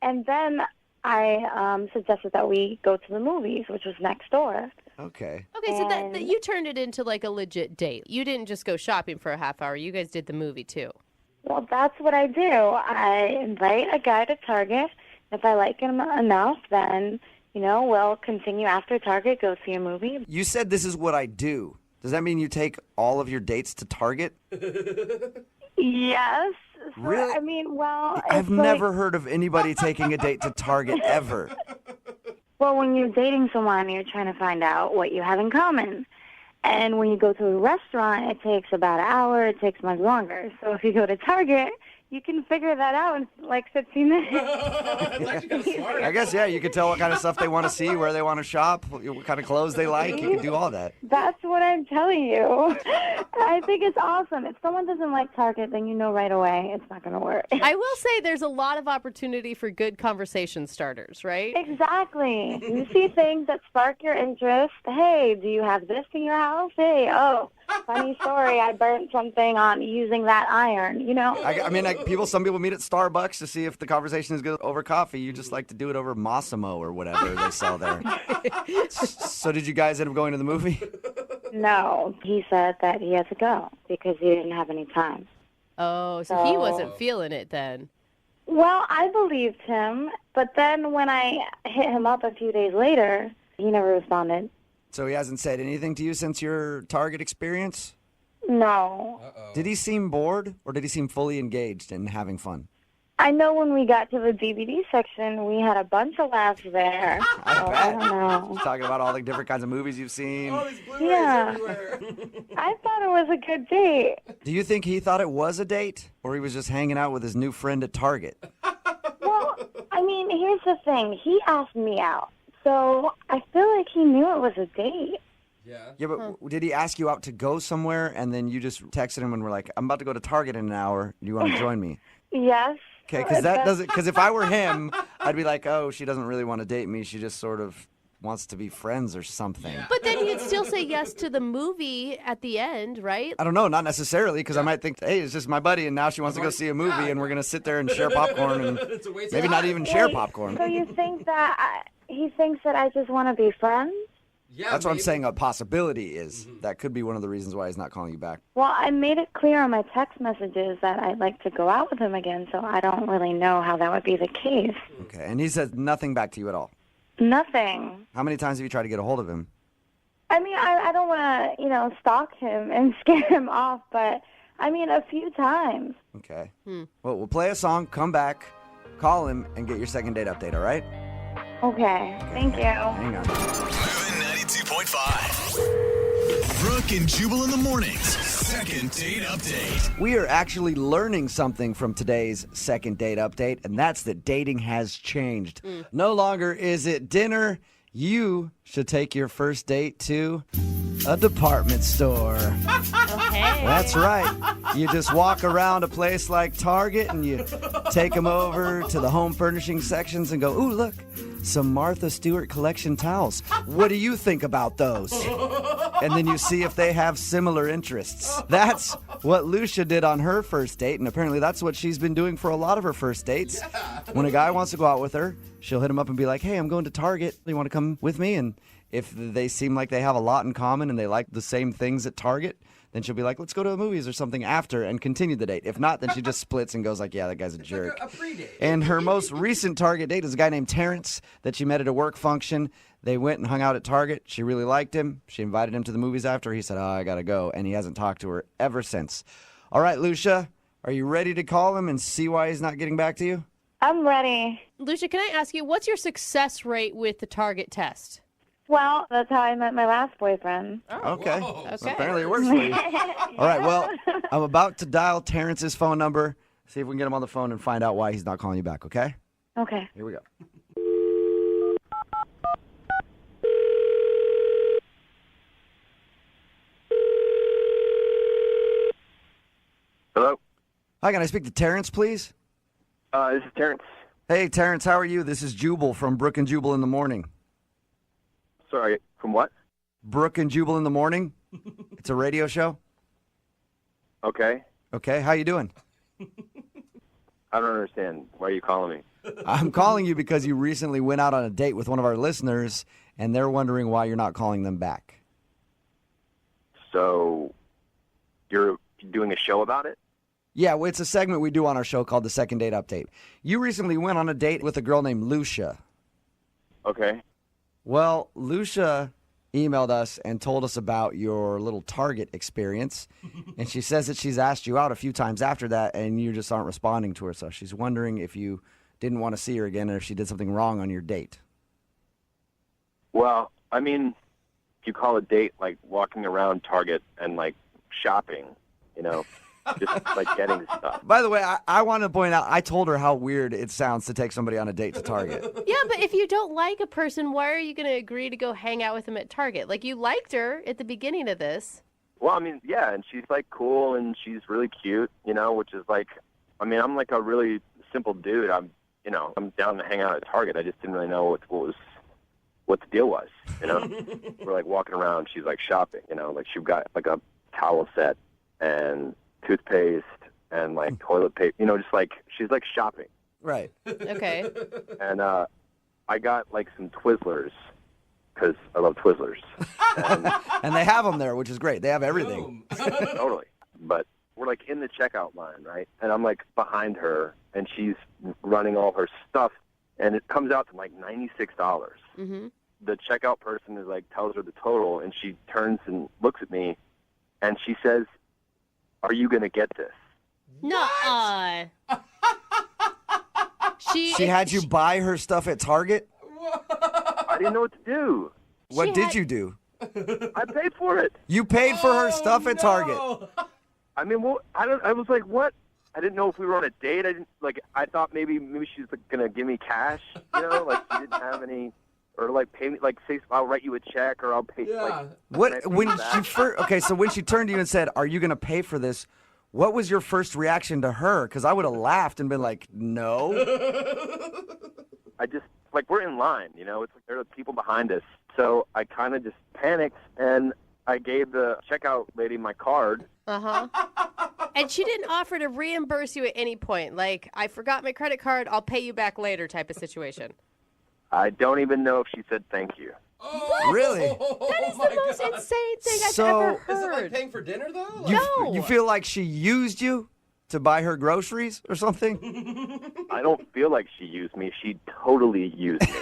and then I suggested that we go to the movies, which was next door. Okay. Okay, so that you turned it into a legit date. You didn't just go shopping for a half hour. You guys did the movie too. Well, that's what I do. I invite a guy to Target. If I like him enough, then we'll continue after Target, go see a movie. You said this is what I do. Does that mean you take all of your dates to Target? Yes. Really? I mean, I've never heard of anybody taking a date to Target ever. Well, when you're dating someone, you're trying to find out what you have in common. And when you go to a restaurant, it takes about an hour. It takes much longer. So if you go to Target, You can figure that out in like 15 minutes. I guess, yeah, you can tell what kind of stuff they want to see, where they want to shop, what kind of clothes they like. You can do all that. That's what I'm telling you. I think it's awesome. If someone doesn't like Target, then you know right away it's not going to work. I will say there's a lot of opportunity for good conversation starters, right? Exactly. You see things that spark your interest. Hey, do you have this in your house? Hey, oh, funny story. I burnt something on using that iron, you know? Some people meet at Starbucks to see if the conversation is good over coffee. You just like to do it over Massimo or whatever they sell there. So did you guys end up going to the movie? No. He said that he had to go because he didn't have any time. Oh, so he wasn't feeling it then. Well, I believed him, but then when I hit him up a few days later, he never responded. So he hasn't said anything to you since your Target experience? No. Did he seem bored, or did he seem fully engaged and having fun? I know when we got to the DVD section, we had a bunch of laughs there. I bet. I don't know. Talking about all the different kinds of movies you've seen. Yeah. I thought it was a good date. Do you think he thought it was a date, or he was just hanging out with his new friend at Target? Well, I mean, here's the thing. He asked me out, so I feel like he knew it was a date. Yeah, but did he ask you out to go somewhere, and then you just texted him and were like, I'm about to go to Target in an hour. Do you want to join me? Yes. Okay, because if I were him, I'd be like, oh, she doesn't really want to date me. She just sort of wants to be friends or something. But then you'd still say yes to the movie at the end, right? I don't know, not necessarily, because I might think, hey, it's just my buddy, and now she wants to go see a movie, and we're going to sit there and share popcorn, and maybe not even share popcorn. So you think that he thinks that I just want to be friends? Yeah, that's what I'm saying a possibility is. That could be one of the reasons why he's not calling you back. Well, I made it clear on my text messages that I'd like to go out with him again, so I don't really know how that would be the case. Okay, and he said nothing back to you at all? Nothing. How many times have you tried to get a hold of him? I mean, I don't want to, stalk him and scare him off, but, I mean, a few times. Okay. Well, we'll play a song, come back, call him, and get your second date update, all right? Okay. Thank you. Hang on. Moving 92.5. Brooke and Jubal in the mornings. Second date update. We are actually learning something from today's second date update, and that's that dating has changed. No longer is it dinner. You should take your first date to a department store. Okay. That's right. You just walk around a place like Target and you take them over to the home furnishing sections and go, ooh, look, some Martha Stewart collection towels. What do you think about those? And then you see if they have similar interests. That's what Lucia did on her first date, and apparently that's what she's been doing for a lot of her first dates. When a guy wants to go out with her, she'll hit him up and be like, hey, I'm going to Target. You want to come with me? And if they seem like they have a lot in common and they like the same things at Target, then she'll be like, let's go to the movies or something after and continue the date. If not, then she just splits and goes like, yeah, that guy's a jerk. Like a pre-date. And her most recent Target date is a guy named Terrence that she met at a work function. They went and hung out at Target. She really liked him. She invited him to the movies after. He said, oh, I got to go. And he hasn't talked to her ever since. All right, Lucia, are you ready to call him and see why he's not getting back to you? I'm ready. Lucia, can I ask you, what's your success rate with the Target test? Well, that's how I met my last boyfriend. Okay. Okay. So apparently it works for you. All right, well, I'm about to dial Terrence's phone number, see if we can get him on the phone and find out why he's not calling you back, okay? Okay. Here we go. Hello? Hi, can I speak to Terrence, please? This is Terrence. Hey, Terrence, how are you? This is Jubal from Brooke and Jubal in the Morning. Sorry, from what? Brooke and Jubal in the Morning. It's a radio show. Okay. Okay, how you doing? I don't understand. Why are you calling me? I'm calling you because you recently went out on a date with one of our listeners, and they're wondering why you're not calling them back. So, you're doing a show about it? Yeah, well, it's a segment we do on our show called the Second Date Update. You recently went on a date with a girl named Lucia. Okay. Well, Lucia emailed us and told us about your little Target experience, and she says that she's asked you out a few times after that, and you just aren't responding to her, so she's wondering if you didn't want to see her again or if she did something wrong on your date. Well, I mean, if you call a date like walking around Target and like shopping, you know, just like getting stuff. By the way, I want to point out, I told her how weird it sounds to take somebody on a date to Target. Yeah, but if you don't like a person, why are you going to agree to go hang out with them at Target? Like, you liked her at the beginning of this. Well, I mean, yeah, and she's like cool and she's really cute, you know, which is like, I mean, I'm like a really simple dude. I'm down to hang out at Target. I just didn't really know what the deal was, you know. We're like walking around. She's like shopping, you know, like she got like a towel set and toothpaste and like toilet paper, you know, just like she's like shopping. Right. Okay. And I got like some Twizzlers because I love Twizzlers. And they have them there, which is great. They have everything. Totally. But we're like in the checkout line, right? And I'm like behind her, and she's running all her stuff, and it comes out to like $96. Mm-hmm. The checkout person is like tells her the total, and she turns and looks at me, and she says, "Are you gonna get this?" Nuh-uh. She had you buy her stuff at Target? I didn't know what to do. What did you do? I paid for it. You paid for her stuff at Target. I mean, well, I was like, what? I didn't know if we were on a date. I thought maybe she's like, gonna give me cash, you know, like she didn't have any, or like pay me, like say I'll write you a check or I'll pay. Yeah. Like, what when she first? Okay, so when she turned to you and said, "Are you gonna pay for this?" What was your first reaction to her? Because I would have laughed and been like, "No." I just like we're in line, you know. It's like there are people behind us, so I kind of just panicked and I gave the checkout lady my card. Uh-huh. And she didn't offer to reimburse you at any point. Like, I forgot my credit card, I'll pay you back later type of situation. I don't even know if she said thank you. What? Really? That is the most insane thing I've ever heard. Is it like paying for dinner, though? No. You feel like she used you to buy her groceries or something? I don't feel like she used me. She totally used me.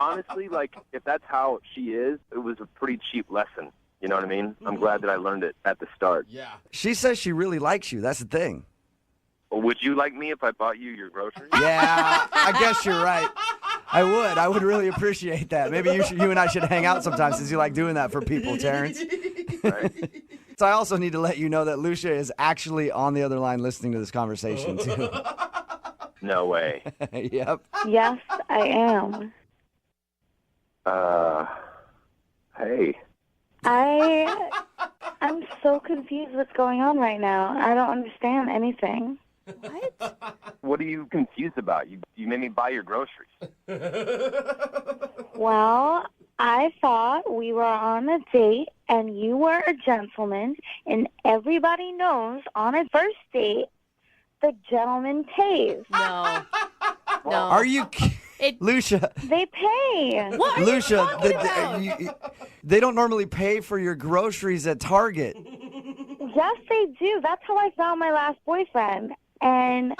Honestly, like, if that's how she is, it was a pretty cheap lesson. You know what I mean? I'm glad that I learned it at the start. Yeah. She says she really likes you. That's the thing. Well, would you like me if I bought you your groceries? Yeah, I guess you're right. I would. I would really appreciate that. Maybe you and I should hang out sometimes since you like doing that for people, Terrence. Right. So I also need to let you know that Lucia is actually on the other line listening to this conversation, too. No way. Yep. Yes, I am. Hey. I'm so confused what's going on right now. I don't understand anything. What are you confused about? You made me buy your groceries. Well, I thought we were on a date and you were a gentleman, and everybody knows on a first date, the gentleman pays. No. No. Are you Lucia? They pay. What are Lucia, you talking about? they don't normally pay for your groceries at Target. Yes, they do. That's how I found my last boyfriend. And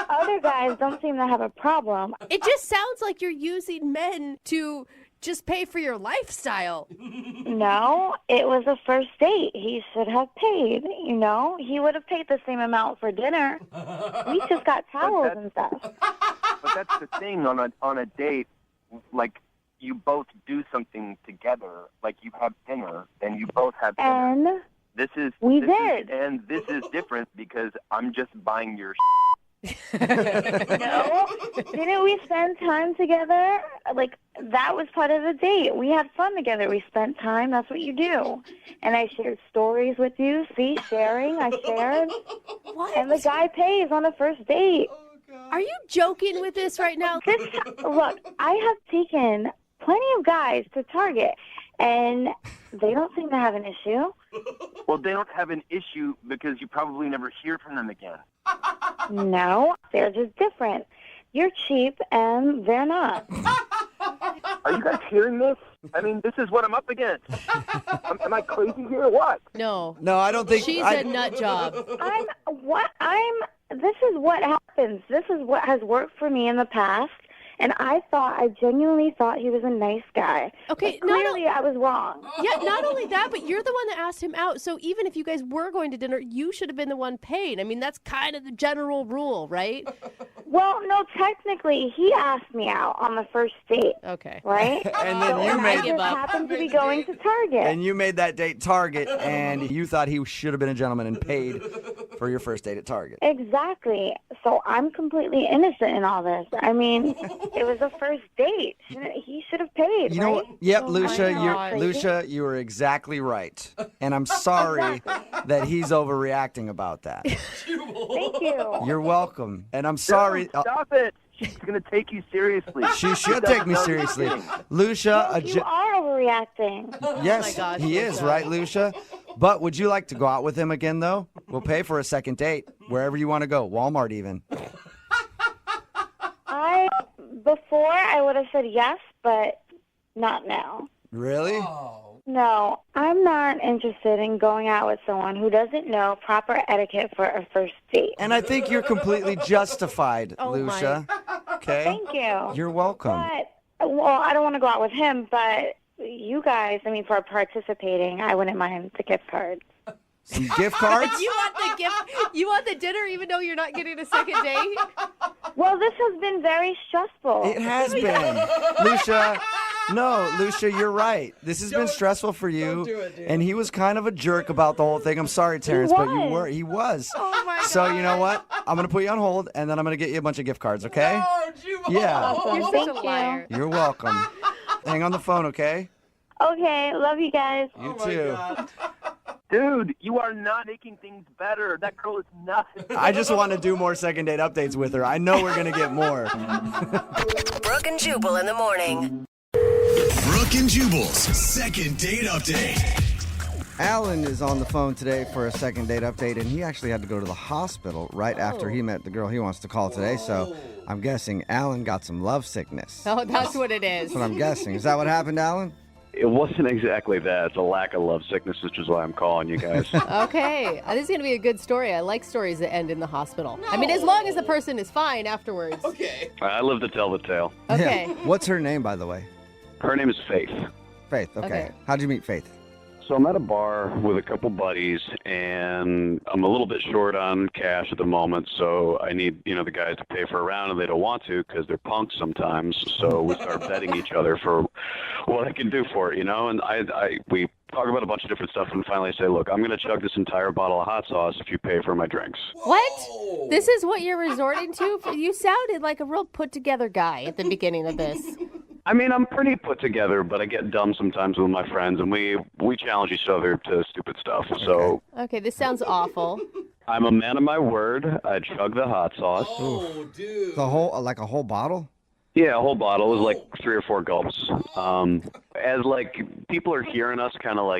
other guys don't seem to have a problem. It just sounds like you're using men to just pay for your lifestyle. No, it was a first date. He should have paid, you know? He would have paid the same amount for dinner. We just got towels and stuff. But that's the thing on a date, like you both do something together, like you have dinner, and you both have dinner. And this is different because I'm just buying your No, didn't we spend time together? Like, that was part of the date. We had fun together. We spent time. That's what you do. And I shared stories with you. See, sharing. I shared. What? And the guy pays on a first date. Are you joking with this right now? Look, I have taken plenty of guys to Target, and they don't seem to have an issue. Well, they don't have an issue because you probably never hear from them again. No, they're just different. You're cheap, and they're not. Are you guys hearing this? I mean, this is what I'm up against. Am I crazy here or what? No. No, I don't think... She's a nut job. This is what happens. This is what has worked for me in the past, And I genuinely thought he was a nice guy. Okay, but clearly I was wrong. Yeah, not only that, but you're the one that asked him out. So even if you guys were going to dinner, you should have been the one paying. I mean, that's kind of the general rule, right? Well, no, technically, he asked me out on the first date. Okay. Right? And then you I just happened to be going to Target. And you made that date Target, and you thought he should have been a gentleman and paid for your first date at Target. Exactly. So I'm completely innocent in all this. I mean, it was a first date. He should have paid, You know what? right? Yep, Oh, Lucia, you were exactly right. And I'm sorry that he's overreacting about that. Thank you. You're welcome. And I'm sorry. Dude, stop it. She's going to take you seriously. She should take me seriously. Lucia, You are overreacting. yes, he is, right, Lucia? But would you like to go out with him again, though? We'll pay for a second date, wherever you want to go, Walmart even. Before I would have said yes, but not now. Really? No, I'm not interested in going out with someone who doesn't know proper etiquette for a first date. And I think you're completely justified, Oh, Lucia. Okay? Thank you. You're welcome. Well, I don't want to go out with him, but you guys, I mean, for participating, I wouldn't mind the gift card. Some gift cards? You want the gift? You want the dinner even though you're not getting a second date? Well, this has been very stressful. It has been. Lucia, no, Lucia, you're right. This has been stressful for you. do it, dude. And he was kind of a jerk about the whole thing. I'm sorry, Terrence, but you were. He was. Oh, my God. So, you know what? I'm going to put you on hold, and then I'm going to get you a bunch of gift cards, okay? Oh, Jubal. Yeah. You're such a liar. You're welcome. Hang on the phone, okay? Okay, love you guys. You too. Dude, you are not making things better. That girl is nuts. I just want to do more second date updates with her. I know we're going to get more. Brooke and Jubal in the morning. Brooke and Jubal's second date update. Alan is on the phone today for a second date update, and he actually had to go to the hospital right after he met the girl he wants to call today. So I'm guessing Alan got some love sickness. Oh, that's what it is. That's what I'm guessing. Is that what happened, Alan? It wasn't exactly that. It's a lack of love sickness, which is why I'm calling you guys. Okay. This is going to be a good story. I like stories that end in the hospital. I mean, as long as the person is fine afterwards. Okay. I live to tell the tale. Okay. Yeah. What's her name, by the way? Her name is Faith. Faith, okay. Okay. How'd you meet Faith? So I'm at a bar with a couple buddies, and I'm a little bit short on cash at the moment, so I need, the guys to pay for a round, and they don't want to because they're punks sometimes. So we start betting each other for what I can do for it, and we talk about a bunch of different stuff, and finally I say, look, I'm going to chug this entire bottle of hot sauce if you pay for my drinks. What? This is what you're resorting to? You sounded like a real put-together guy at the beginning of this. I mean, I'm pretty put together, but I get dumb sometimes with my friends, and we challenge each other to stupid stuff. So Okay, this sounds awful. I'm a man of my word. I chug the hot sauce. Oh, dude. The whole, like a whole bottle? Yeah, a whole bottle. It was like 3 or 4 gulps. As people are hearing us kind of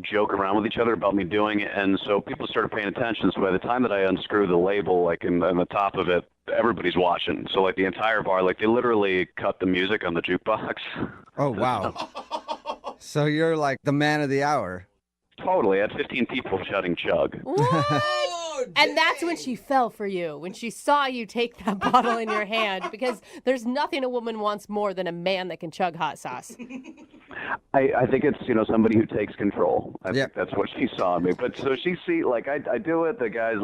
joke around with each other about me doing it, and so people started paying attention. So by the time that I unscrew the label, in the top of it, everybody's watching. So the entire bar, they literally cut the music on the jukebox. Oh, wow. So you're like the man of the hour. Totally. I had 15 people shouting chug. What? And that's when she fell for you, when she saw you take that bottle in your hand, because there's nothing a woman wants more than a man that can chug hot sauce. I think it's, somebody who takes control. I think that's what she saw in me. But so she I do it, the guy's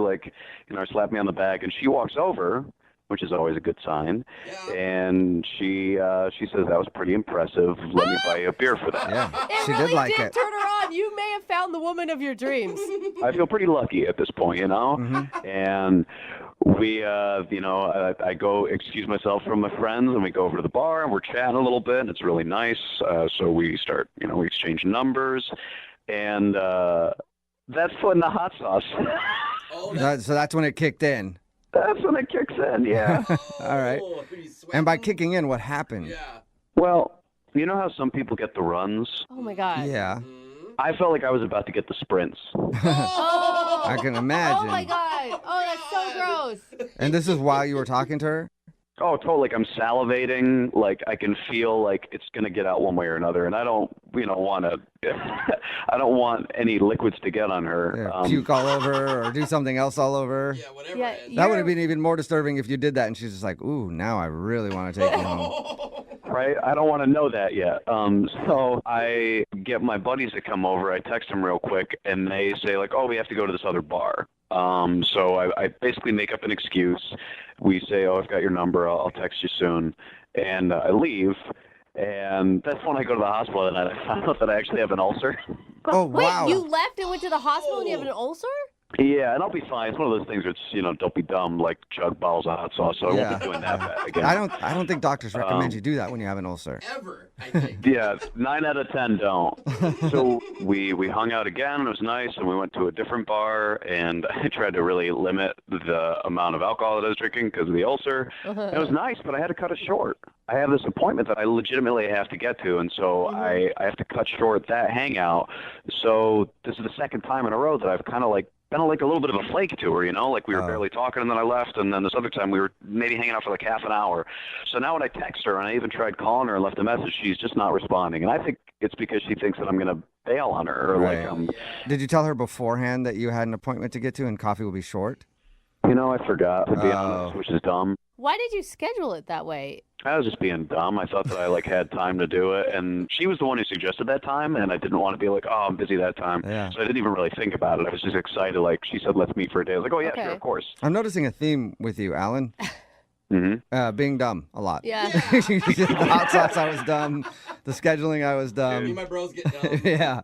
slap me on the back, and she walks over, which is always a good sign. Yeah. And she says, that was pretty impressive. Let me buy you a beer for that. Yeah, she really did like it. Turn her on. You may have found the woman of your dreams. I feel pretty lucky at this point, Mm-hmm. And we, I go excuse myself from my friends, and we go over to the bar, and we're chatting a little bit, and it's really nice. So we start, we exchange numbers, and that's putting the hot sauce. So that's when it kicked in. That's when it kicks in, yeah. All right. And by kicking in, what happened? Yeah. Well, you know how some people get the runs? Oh, my God. Yeah. I felt like I was about to get the sprints. Oh. I can imagine. Oh, my God. Oh, that's so gross. And this is while you were talking to her? Oh, totally. Like I'm salivating. Like I can feel like it's going to get out one way or another. And I don't, want to, I don't want any liquids to get on her. Puke all over or do something else all over. Yeah, whatever. Yeah, That would have been even more disturbing if you did that and she's just like, ooh, now I really want to take you home. Right? I don't want to know that yet. So I get my buddies to come over. I text them real quick and they say like, oh, we have to go to this other bar. So I basically make up an excuse. We say, oh, I've got your number. I'll text you soon. And I leave. And that's when I go to the hospital and I found out that I actually have an ulcer. Oh, Wait, wow. you left and went to the hospital and you have an ulcer? Yeah, and I'll be fine. It's one of those things where it's, don't be dumb, like chug bottles of hot sauce. So I won't be doing that again. I don't think doctors recommend you do that when you have an ulcer. Ever, I think. Yeah, 9 out of 10 don't. So we hung out again. It was nice, and we went to a different bar, and I tried to really limit the amount of alcohol that I was drinking because of the ulcer. It was nice, but I had to cut it short. I have this appointment that I legitimately have to get to, and so I have to cut short that hangout. So this is the second time in a row that I've kind of like been like a little bit of a flake to her, like we were barely talking and then I left, and then this other time we were maybe hanging out for like half an hour. So now when I text her and I even tried calling her and left a message, she's just not responding. And I think it's because she thinks that I'm going to bail on her. Or Right. Did you tell her beforehand that you had an appointment to get to and coffee will be short? I forgot, to be honest, which is dumb. Why did you schedule it that way? I was just being dumb. I thought that I had time to do it, and she was the one who suggested that time, and I didn't want to be like, oh, I'm busy that time. Yeah. So I didn't even really think about it. I was just excited. Like she said, let's meet for a day. I was like, oh yeah, sure, of course. I'm noticing a theme with you, Alan. Being dumb a lot. Yeah. The hot sauce, I was dumb. The scheduling, I was dumb. Me and my bros get dumb. Yeah.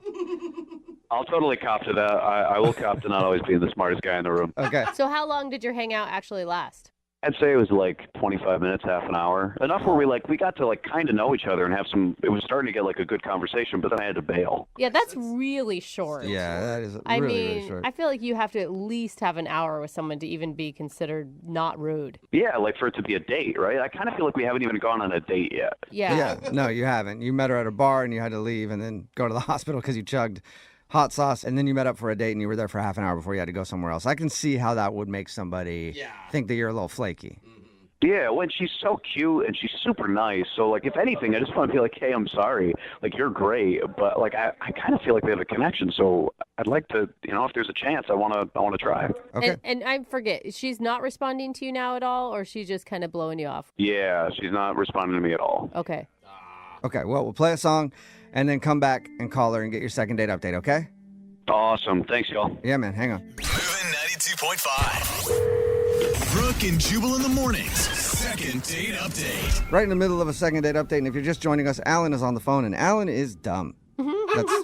I'll totally cop to that. I will cop to not always being the smartest guy in the room. Okay. So how long did your hangout actually last? I'd say it was like 25 minutes, half an hour. Enough where we got to kind of know each other and have some, it was starting to get a good conversation, but then I had to bail. Yeah, that's really short. Yeah, that is really short. I feel like you have to at least have an hour with someone to even be considered not rude. Yeah, for it to be a date, right? I kind of feel like we haven't even gone on a date yet. Yeah. No, you haven't. You met her at a bar and you had to leave and then go to the hospital because you chugged hot sauce, and then you met up for a date and you were there for half an hour before you had to go somewhere else. I can see how that would make somebody think that you're a little flaky. Yeah, when she's so cute and she's super nice. So, if anything, I just want to be like, hey, I'm sorry. You're great. But, I kind of feel like we have a connection. So I'd like to, if there's a chance, I want to try. Okay. And I forget, she's not responding to you now at all, or she's just kind of blowing you off? Yeah, she's not responding to me at all. Okay. Okay, well, we'll play a song and then come back and call her and get your second date update, okay? Awesome. Thanks, y'all. Yeah, man. Hang on. Moving 92.5. Brooke and Jubal in the mornings. Second date update. Right in the middle of a second date update, and if you're just joining us, Alan is on the phone, and Alan is dumb. That's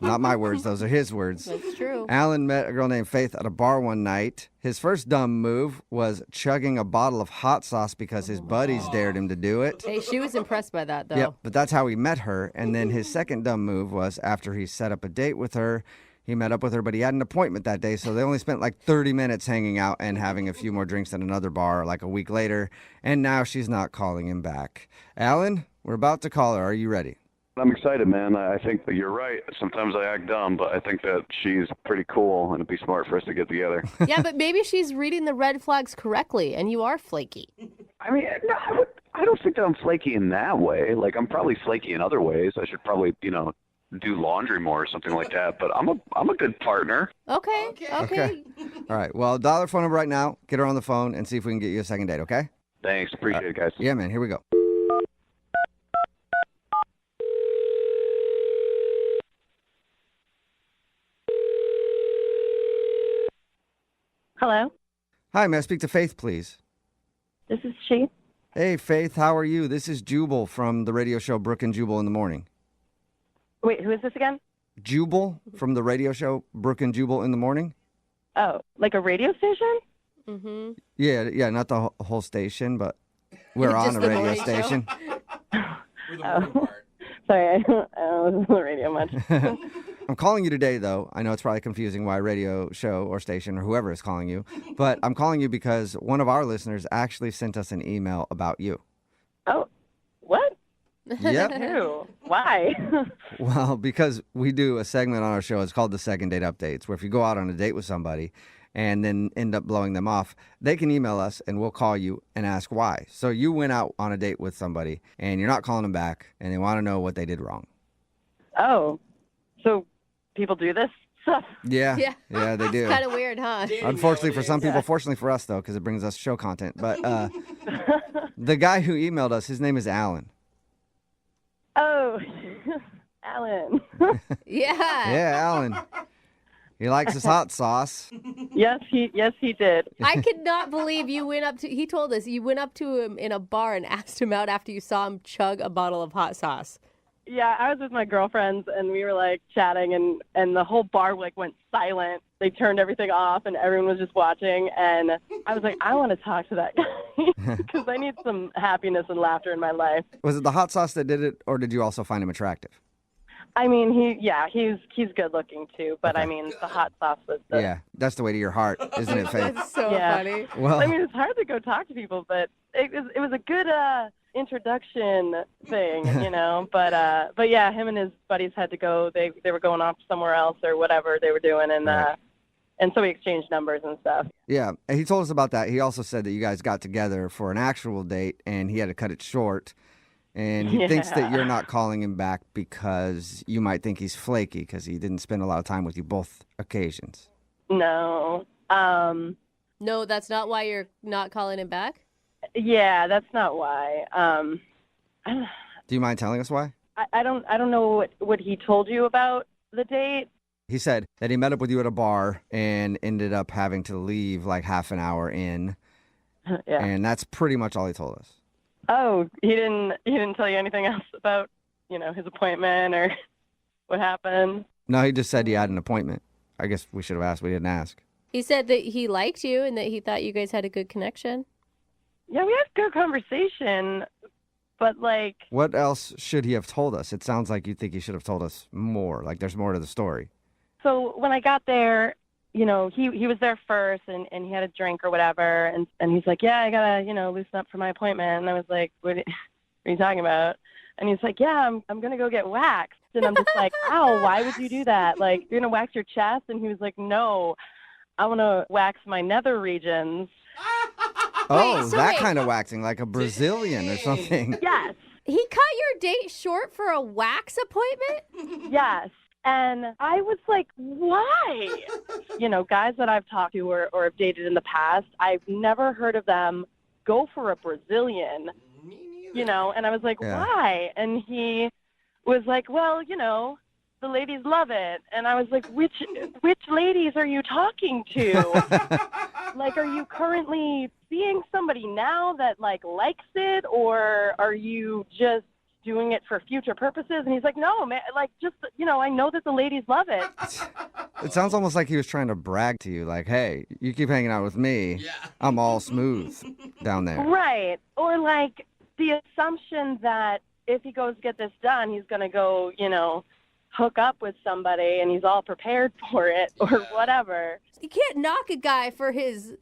not my words. Those are his words. That's true. Alan met a girl named Faith at a bar one night. His first dumb move was chugging a bottle of hot sauce because his buddies dared him to do it. Hey, she was impressed by that, though. Yep, but that's how he met her. And then his second dumb move was after he set up a date with her, he met up with her, but he had an appointment that day, so they only spent 30 minutes hanging out and having a few more drinks at another bar a week later, and now she's not calling him back. Alan, we're about to call her. Are you ready? I'm excited, man. I think that you're right. Sometimes I act dumb, but I think that she's pretty cool, and it'd be smart for us to get together. Yeah, but maybe she's reading the red flags correctly, and you are flaky. I mean, no, I don't think that I'm flaky in that way. I'm probably flaky in other ways. I should probably, do laundry more or something like that. But I'm a good partner. Okay. All right. Well, dial her phone number right now. Get her on the phone and see if we can get you a second date, okay? Thanks. Appreciate it, guys. Yeah, man. Here we go. Hello? Hi, may I speak to Faith, please? This is she. Hey, Faith. How are you? This is Jubal from the radio show Brooke and Jubal in the Morning. Wait, who is this again? Jubal from the radio show Brooke and Jubal in the Morning. Oh, like a radio station? Mm-hmm. Yeah, not the whole station, but we're on a radio station. Sorry, I don't listen to the radio much. I'm calling you today, though. I know it's probably confusing why radio show or station or whoever is calling you, but I'm calling you because one of our listeners actually sent us an email about you. Oh, what? Yep. Who? Why? Well, because we do a segment on our show. It's called the Second Date Updates, where if you go out on a date with somebody and then end up blowing them off, they can email us and we'll call you and ask why. So you went out on a date with somebody and you're not calling them back and they want to know what they did wrong. Oh, so people do this stuff? Yeah, they do. It's kind of weird, huh? Unfortunately for some people, fortunately for us, though, because it brings us show content. But the guy who emailed us, his name is Alan. Oh, Alan. Yeah, Alan. He likes his hot sauce. Yes, he did. I could not believe you went up to, he told us, you went up to him in a bar and asked him out after you saw him chug a bottle of hot sauce. Yeah, I was with my girlfriends, and we were, like, chatting, and the whole bar, like, went silent. They turned everything off, and everyone was just watching, and I was like, I want to talk to that guy because I need some happiness and laughter in my life. Was it the hot sauce that did it, or did you also find him attractive? I mean, he's good looking, too, but, I mean, the hot sauce was the... Yeah, that's the way to your heart, isn't it, Faith? That's so funny. Well, I mean, it's hard to go talk to people, but it was a good... introduction thing, you know, but yeah, him and his buddies had to go. They were going off somewhere else or whatever they were doing, and so we exchanged numbers and stuff. Yeah, and he told us about that. He also said that you guys got together for an actual date, and he had to cut it short. And he thinks that you're not calling him back because you might think he's flaky because he didn't spend a lot of time with you both occasions. No. No, that's not why you're not calling him back? Yeah, that's not why. Do you mind telling us why? I don't know what he told you about the date. He said that he met up with you at a bar and ended up having to leave like half an hour in. Yeah. And that's pretty much all he told us. Oh, he didn't tell you anything else about, you know, his appointment or what happened? No, he just said he had an appointment. I guess we should have asked. We didn't ask. He said that he liked you and that he thought you guys had a good connection. Yeah, we had good conversation, but like... What else should he have told us? It sounds like you think he should have told us more. Like there's more to the story. So when I got there, you know, he was there first and he had a drink or whatever. And he's like, yeah, I got to, you know, loosen up for my appointment. And I was like, what are you talking about? And he's like, yeah, I'm going to go get waxed. And I'm just like, ow, why would you do that? Like, you're going to wax your chest? And he was like, no, I want to wax my nether regions. Oh, wait, kind of waxing, like a Brazilian or something. Yes. He cut your date short for a wax appointment? Yes. And I was like, why? You know, guys that I've talked to or have dated in the past, I've never heard of them go for a Brazilian, you know, and I was like, why? And he was like, well, you know, the ladies love it. And I was like, which ladies are you talking to? Like, are you currently seeing somebody now that likes it, or are you just doing it for future purposes? And he's like, no, man, like, just, you know, I know that the ladies love it. It sounds almost like he was trying to brag to you, like, hey, you keep hanging out with me. Yeah. I'm all smooth down there. Right. Or like the assumption that if he goes get this done, he's going to go, you know, hook up with somebody and he's all prepared for it or whatever. You can't knock a guy for his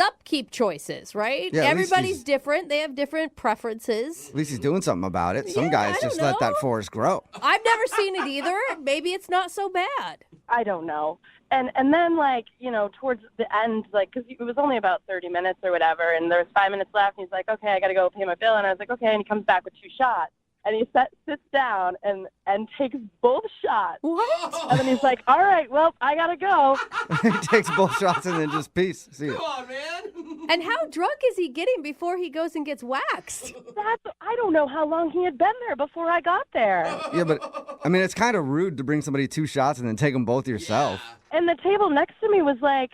upkeep choices, right? Yeah, everybody's different. They have different preferences. At least he's doing something about it. Some guys just let that forest grow. I've never seen it either. Maybe it's not so bad. I don't know. And then, like, you know, towards the end, like, because it was only about 30 minutes or whatever, and there was 5 minutes left, and he's like, okay, I got to go pay my bill. And I was like, okay. And he comes back with 2 shots. And he sits down and takes both shots. What? And then he's like, all right, well, I got to go. He takes both shots and then just peace. See ya. Come on, man. And how drunk is he getting before he goes and gets waxed? I don't know how long he had been there before I got there. Yeah, but, I mean, it's kind of rude to bring somebody 2 shots and then take them both yourself. Yeah. And the table next to me was like,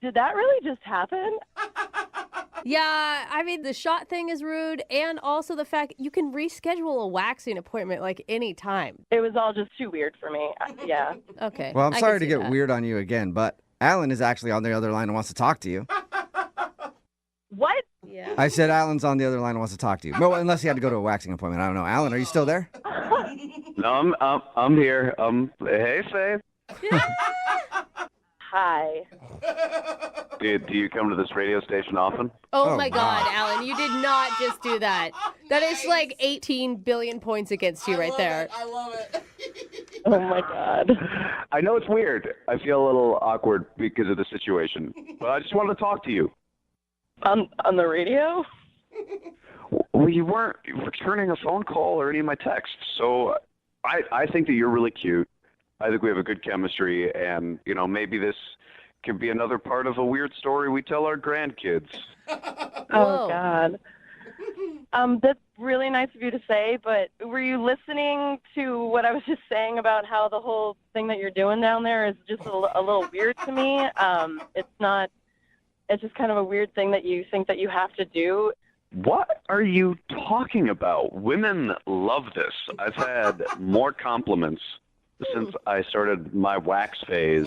did that really just happen? Yeah, I mean, the shot thing is rude, and also the fact you can reschedule a waxing appointment like any time. It was all just too weird for me. Yeah. Okay. Well, I'm sorry to get weird on you again, but Alan is actually on the other line and wants to talk to you. What? Yeah. I said Alan's on the other line and wants to talk to you. Well, unless he had to go to a waxing appointment. I don't know. Alan, are you still there? No, I'm here. Hey, Faith. Hi. Do you come to this radio station often? Oh my God, Alan, you did not just do that. That is like 18 billion points against you right there. I love it. Oh my God. I know it's weird. I feel a little awkward because of the situation, but I just wanted to talk to you. On the radio? Well, you weren't returning a phone call or any of my texts, so I think that you're really cute. I think we have a good chemistry, and maybe this could be another part of a weird story we tell our grandkids. Oh God. That's really nice of you to say, but were you listening to what I was just saying about how the whole thing that you're doing down there is just a little weird to me? It's just kind of a weird thing that you think that you have to do. What are you talking about? Women love this. I've had more compliments since I started my wax phase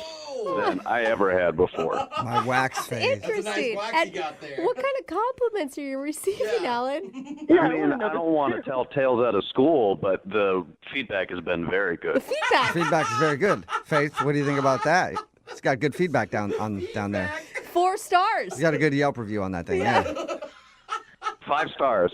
than I ever had before. My wax phase. Interesting. And what kind of compliments are you receiving, Alan? I mean, I don't want to tell tales out of school, but the feedback has been very good. Feedback is very good. Faith, what do you think about that? It's got good feedback down there. 4 stars. You got a good Yelp review on that thing, yeah. 5 stars.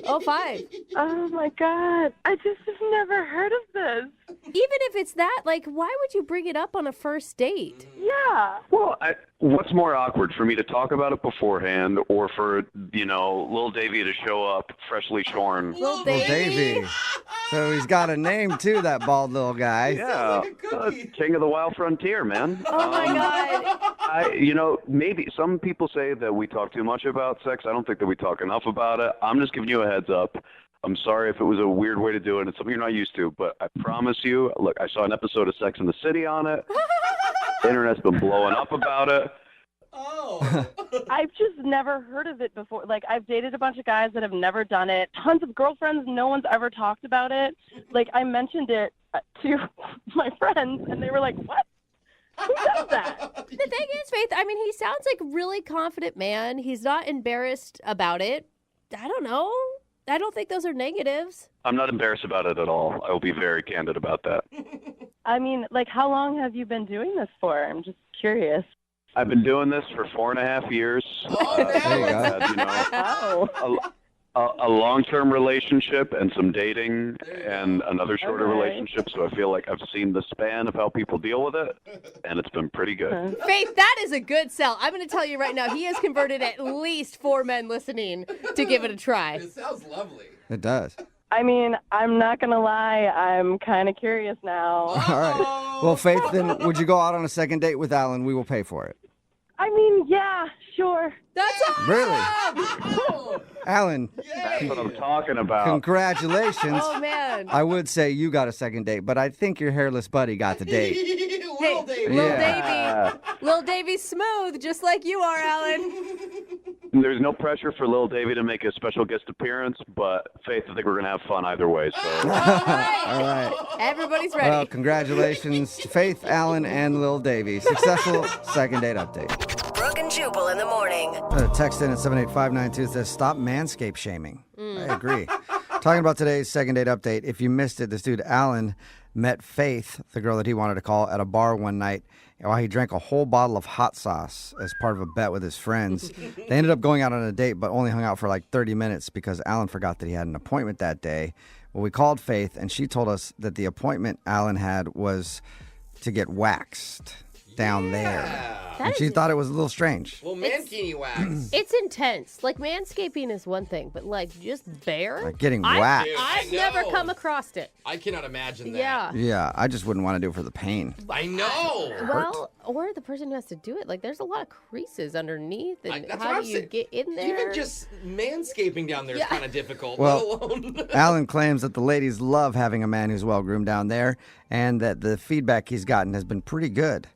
Oh, 5. Oh my God. I just have never heard of this. Even if it's that, like, why would you bring it up on a first date? Yeah. Well, what's more awkward, for me to talk about it beforehand or for, Lil Davey to show up freshly shorn? Lil Davey. So he's got a name, too, that bald little guy. Yeah. King of the Wild Frontier, man. Oh, my God. Maybe some people say that we talk too much about sex. I don't think that we talk enough about it. I'm just giving you a heads up. I'm sorry if it was a weird way to do it. It's something you're not used to, but I promise you, look, I saw an episode of Sex and the City on it. The internet's been blowing up about it. Oh. I've just never heard of it before. Like, I've dated a bunch of guys that have never done it. Tons of girlfriends, no one's ever talked about it. Like, I mentioned it to my friends, and they were like, what? Who does that? The thing is, Faith, I mean, he sounds like a really confident man. He's not embarrassed about it. I don't know. I don't think those are negatives. I'm not embarrassed about it at all. I will be very candid about that. I mean, like, how long have you been doing this for? I'm just curious. I've been doing this for 4.5 years. There you go. A long-term relationship and some dating and another shorter relationship. So I feel like I've seen the span of how people deal with it, and it's been pretty good. Faith, that is a good sell. I'm going to tell you right now, he has converted at least 4 men listening to give it a try. It sounds lovely. It does. I mean, I'm not going to lie. I'm kind of curious now. All right. Well, Faith, then would you go out on a second date with Alan? We will pay for it. I mean, yeah, sure. That's awesome. Really? Alan. That's what I'm talking about. Congratulations. Oh, man. I would say you got a second date, but I think your hairless buddy got the date. Lil Davey. Lil Davey's smooth, just like you are, Alan. There's no pressure for Lil Davey to make a special guest appearance, but Faith, I think we're going to have fun either way. So. All right. Everybody's ready. Well, congratulations to Faith, Alan, and Lil Davey. Successful second date update. Brooke and Jubal in the morning. Text in at 78592 says, stop manscape shaming. I agree. Talking about today's second date update. If you missed it, this dude, Alan, met Faith, the girl that he wanted to call, at a bar one night while he drank a whole bottle of hot sauce as part of a bet with his friends. They ended up going out on a date, but only hung out for like 30 minutes because Alan forgot that he had an appointment that day. Well, we called Faith, and she told us that the appointment Alan had was to get waxed down there. And she thought it was a little strange. Well, mankini wax. It's intense. Like, manscaping is one thing, but, like, just bare? Like getting waxed. I've never come across it. I cannot imagine that. Yeah. Yeah, I just wouldn't want to do it for the pain. I know. Well, or the person who has to do it. Like, there's a lot of creases underneath, and That's how what do you get in there? Even just manscaping down there is kind of difficult, Well, let alone... Alan claims that the ladies love having a man who's well-groomed down there, and that the feedback he's gotten has been pretty good.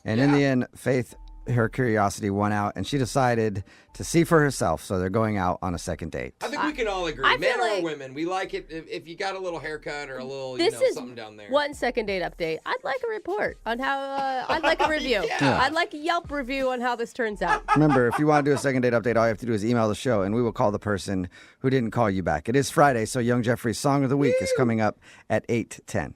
And in the end, Faith, her curiosity won out, and she decided to see for herself. So they're going out on a second date. I think we can all agree, men or women, we like it if you got a little haircut or a little, something down there. 1 second date update. I'd like a report on how, I'd like a review. Yeah. I'd like a Yelp review on how this turns out. Remember, if you want to do a second date update, all you have to do is email the show, and we will call the person who didn't call you back. It is Friday, so Young Jeffrey's Song of the Week is coming up at 8:10.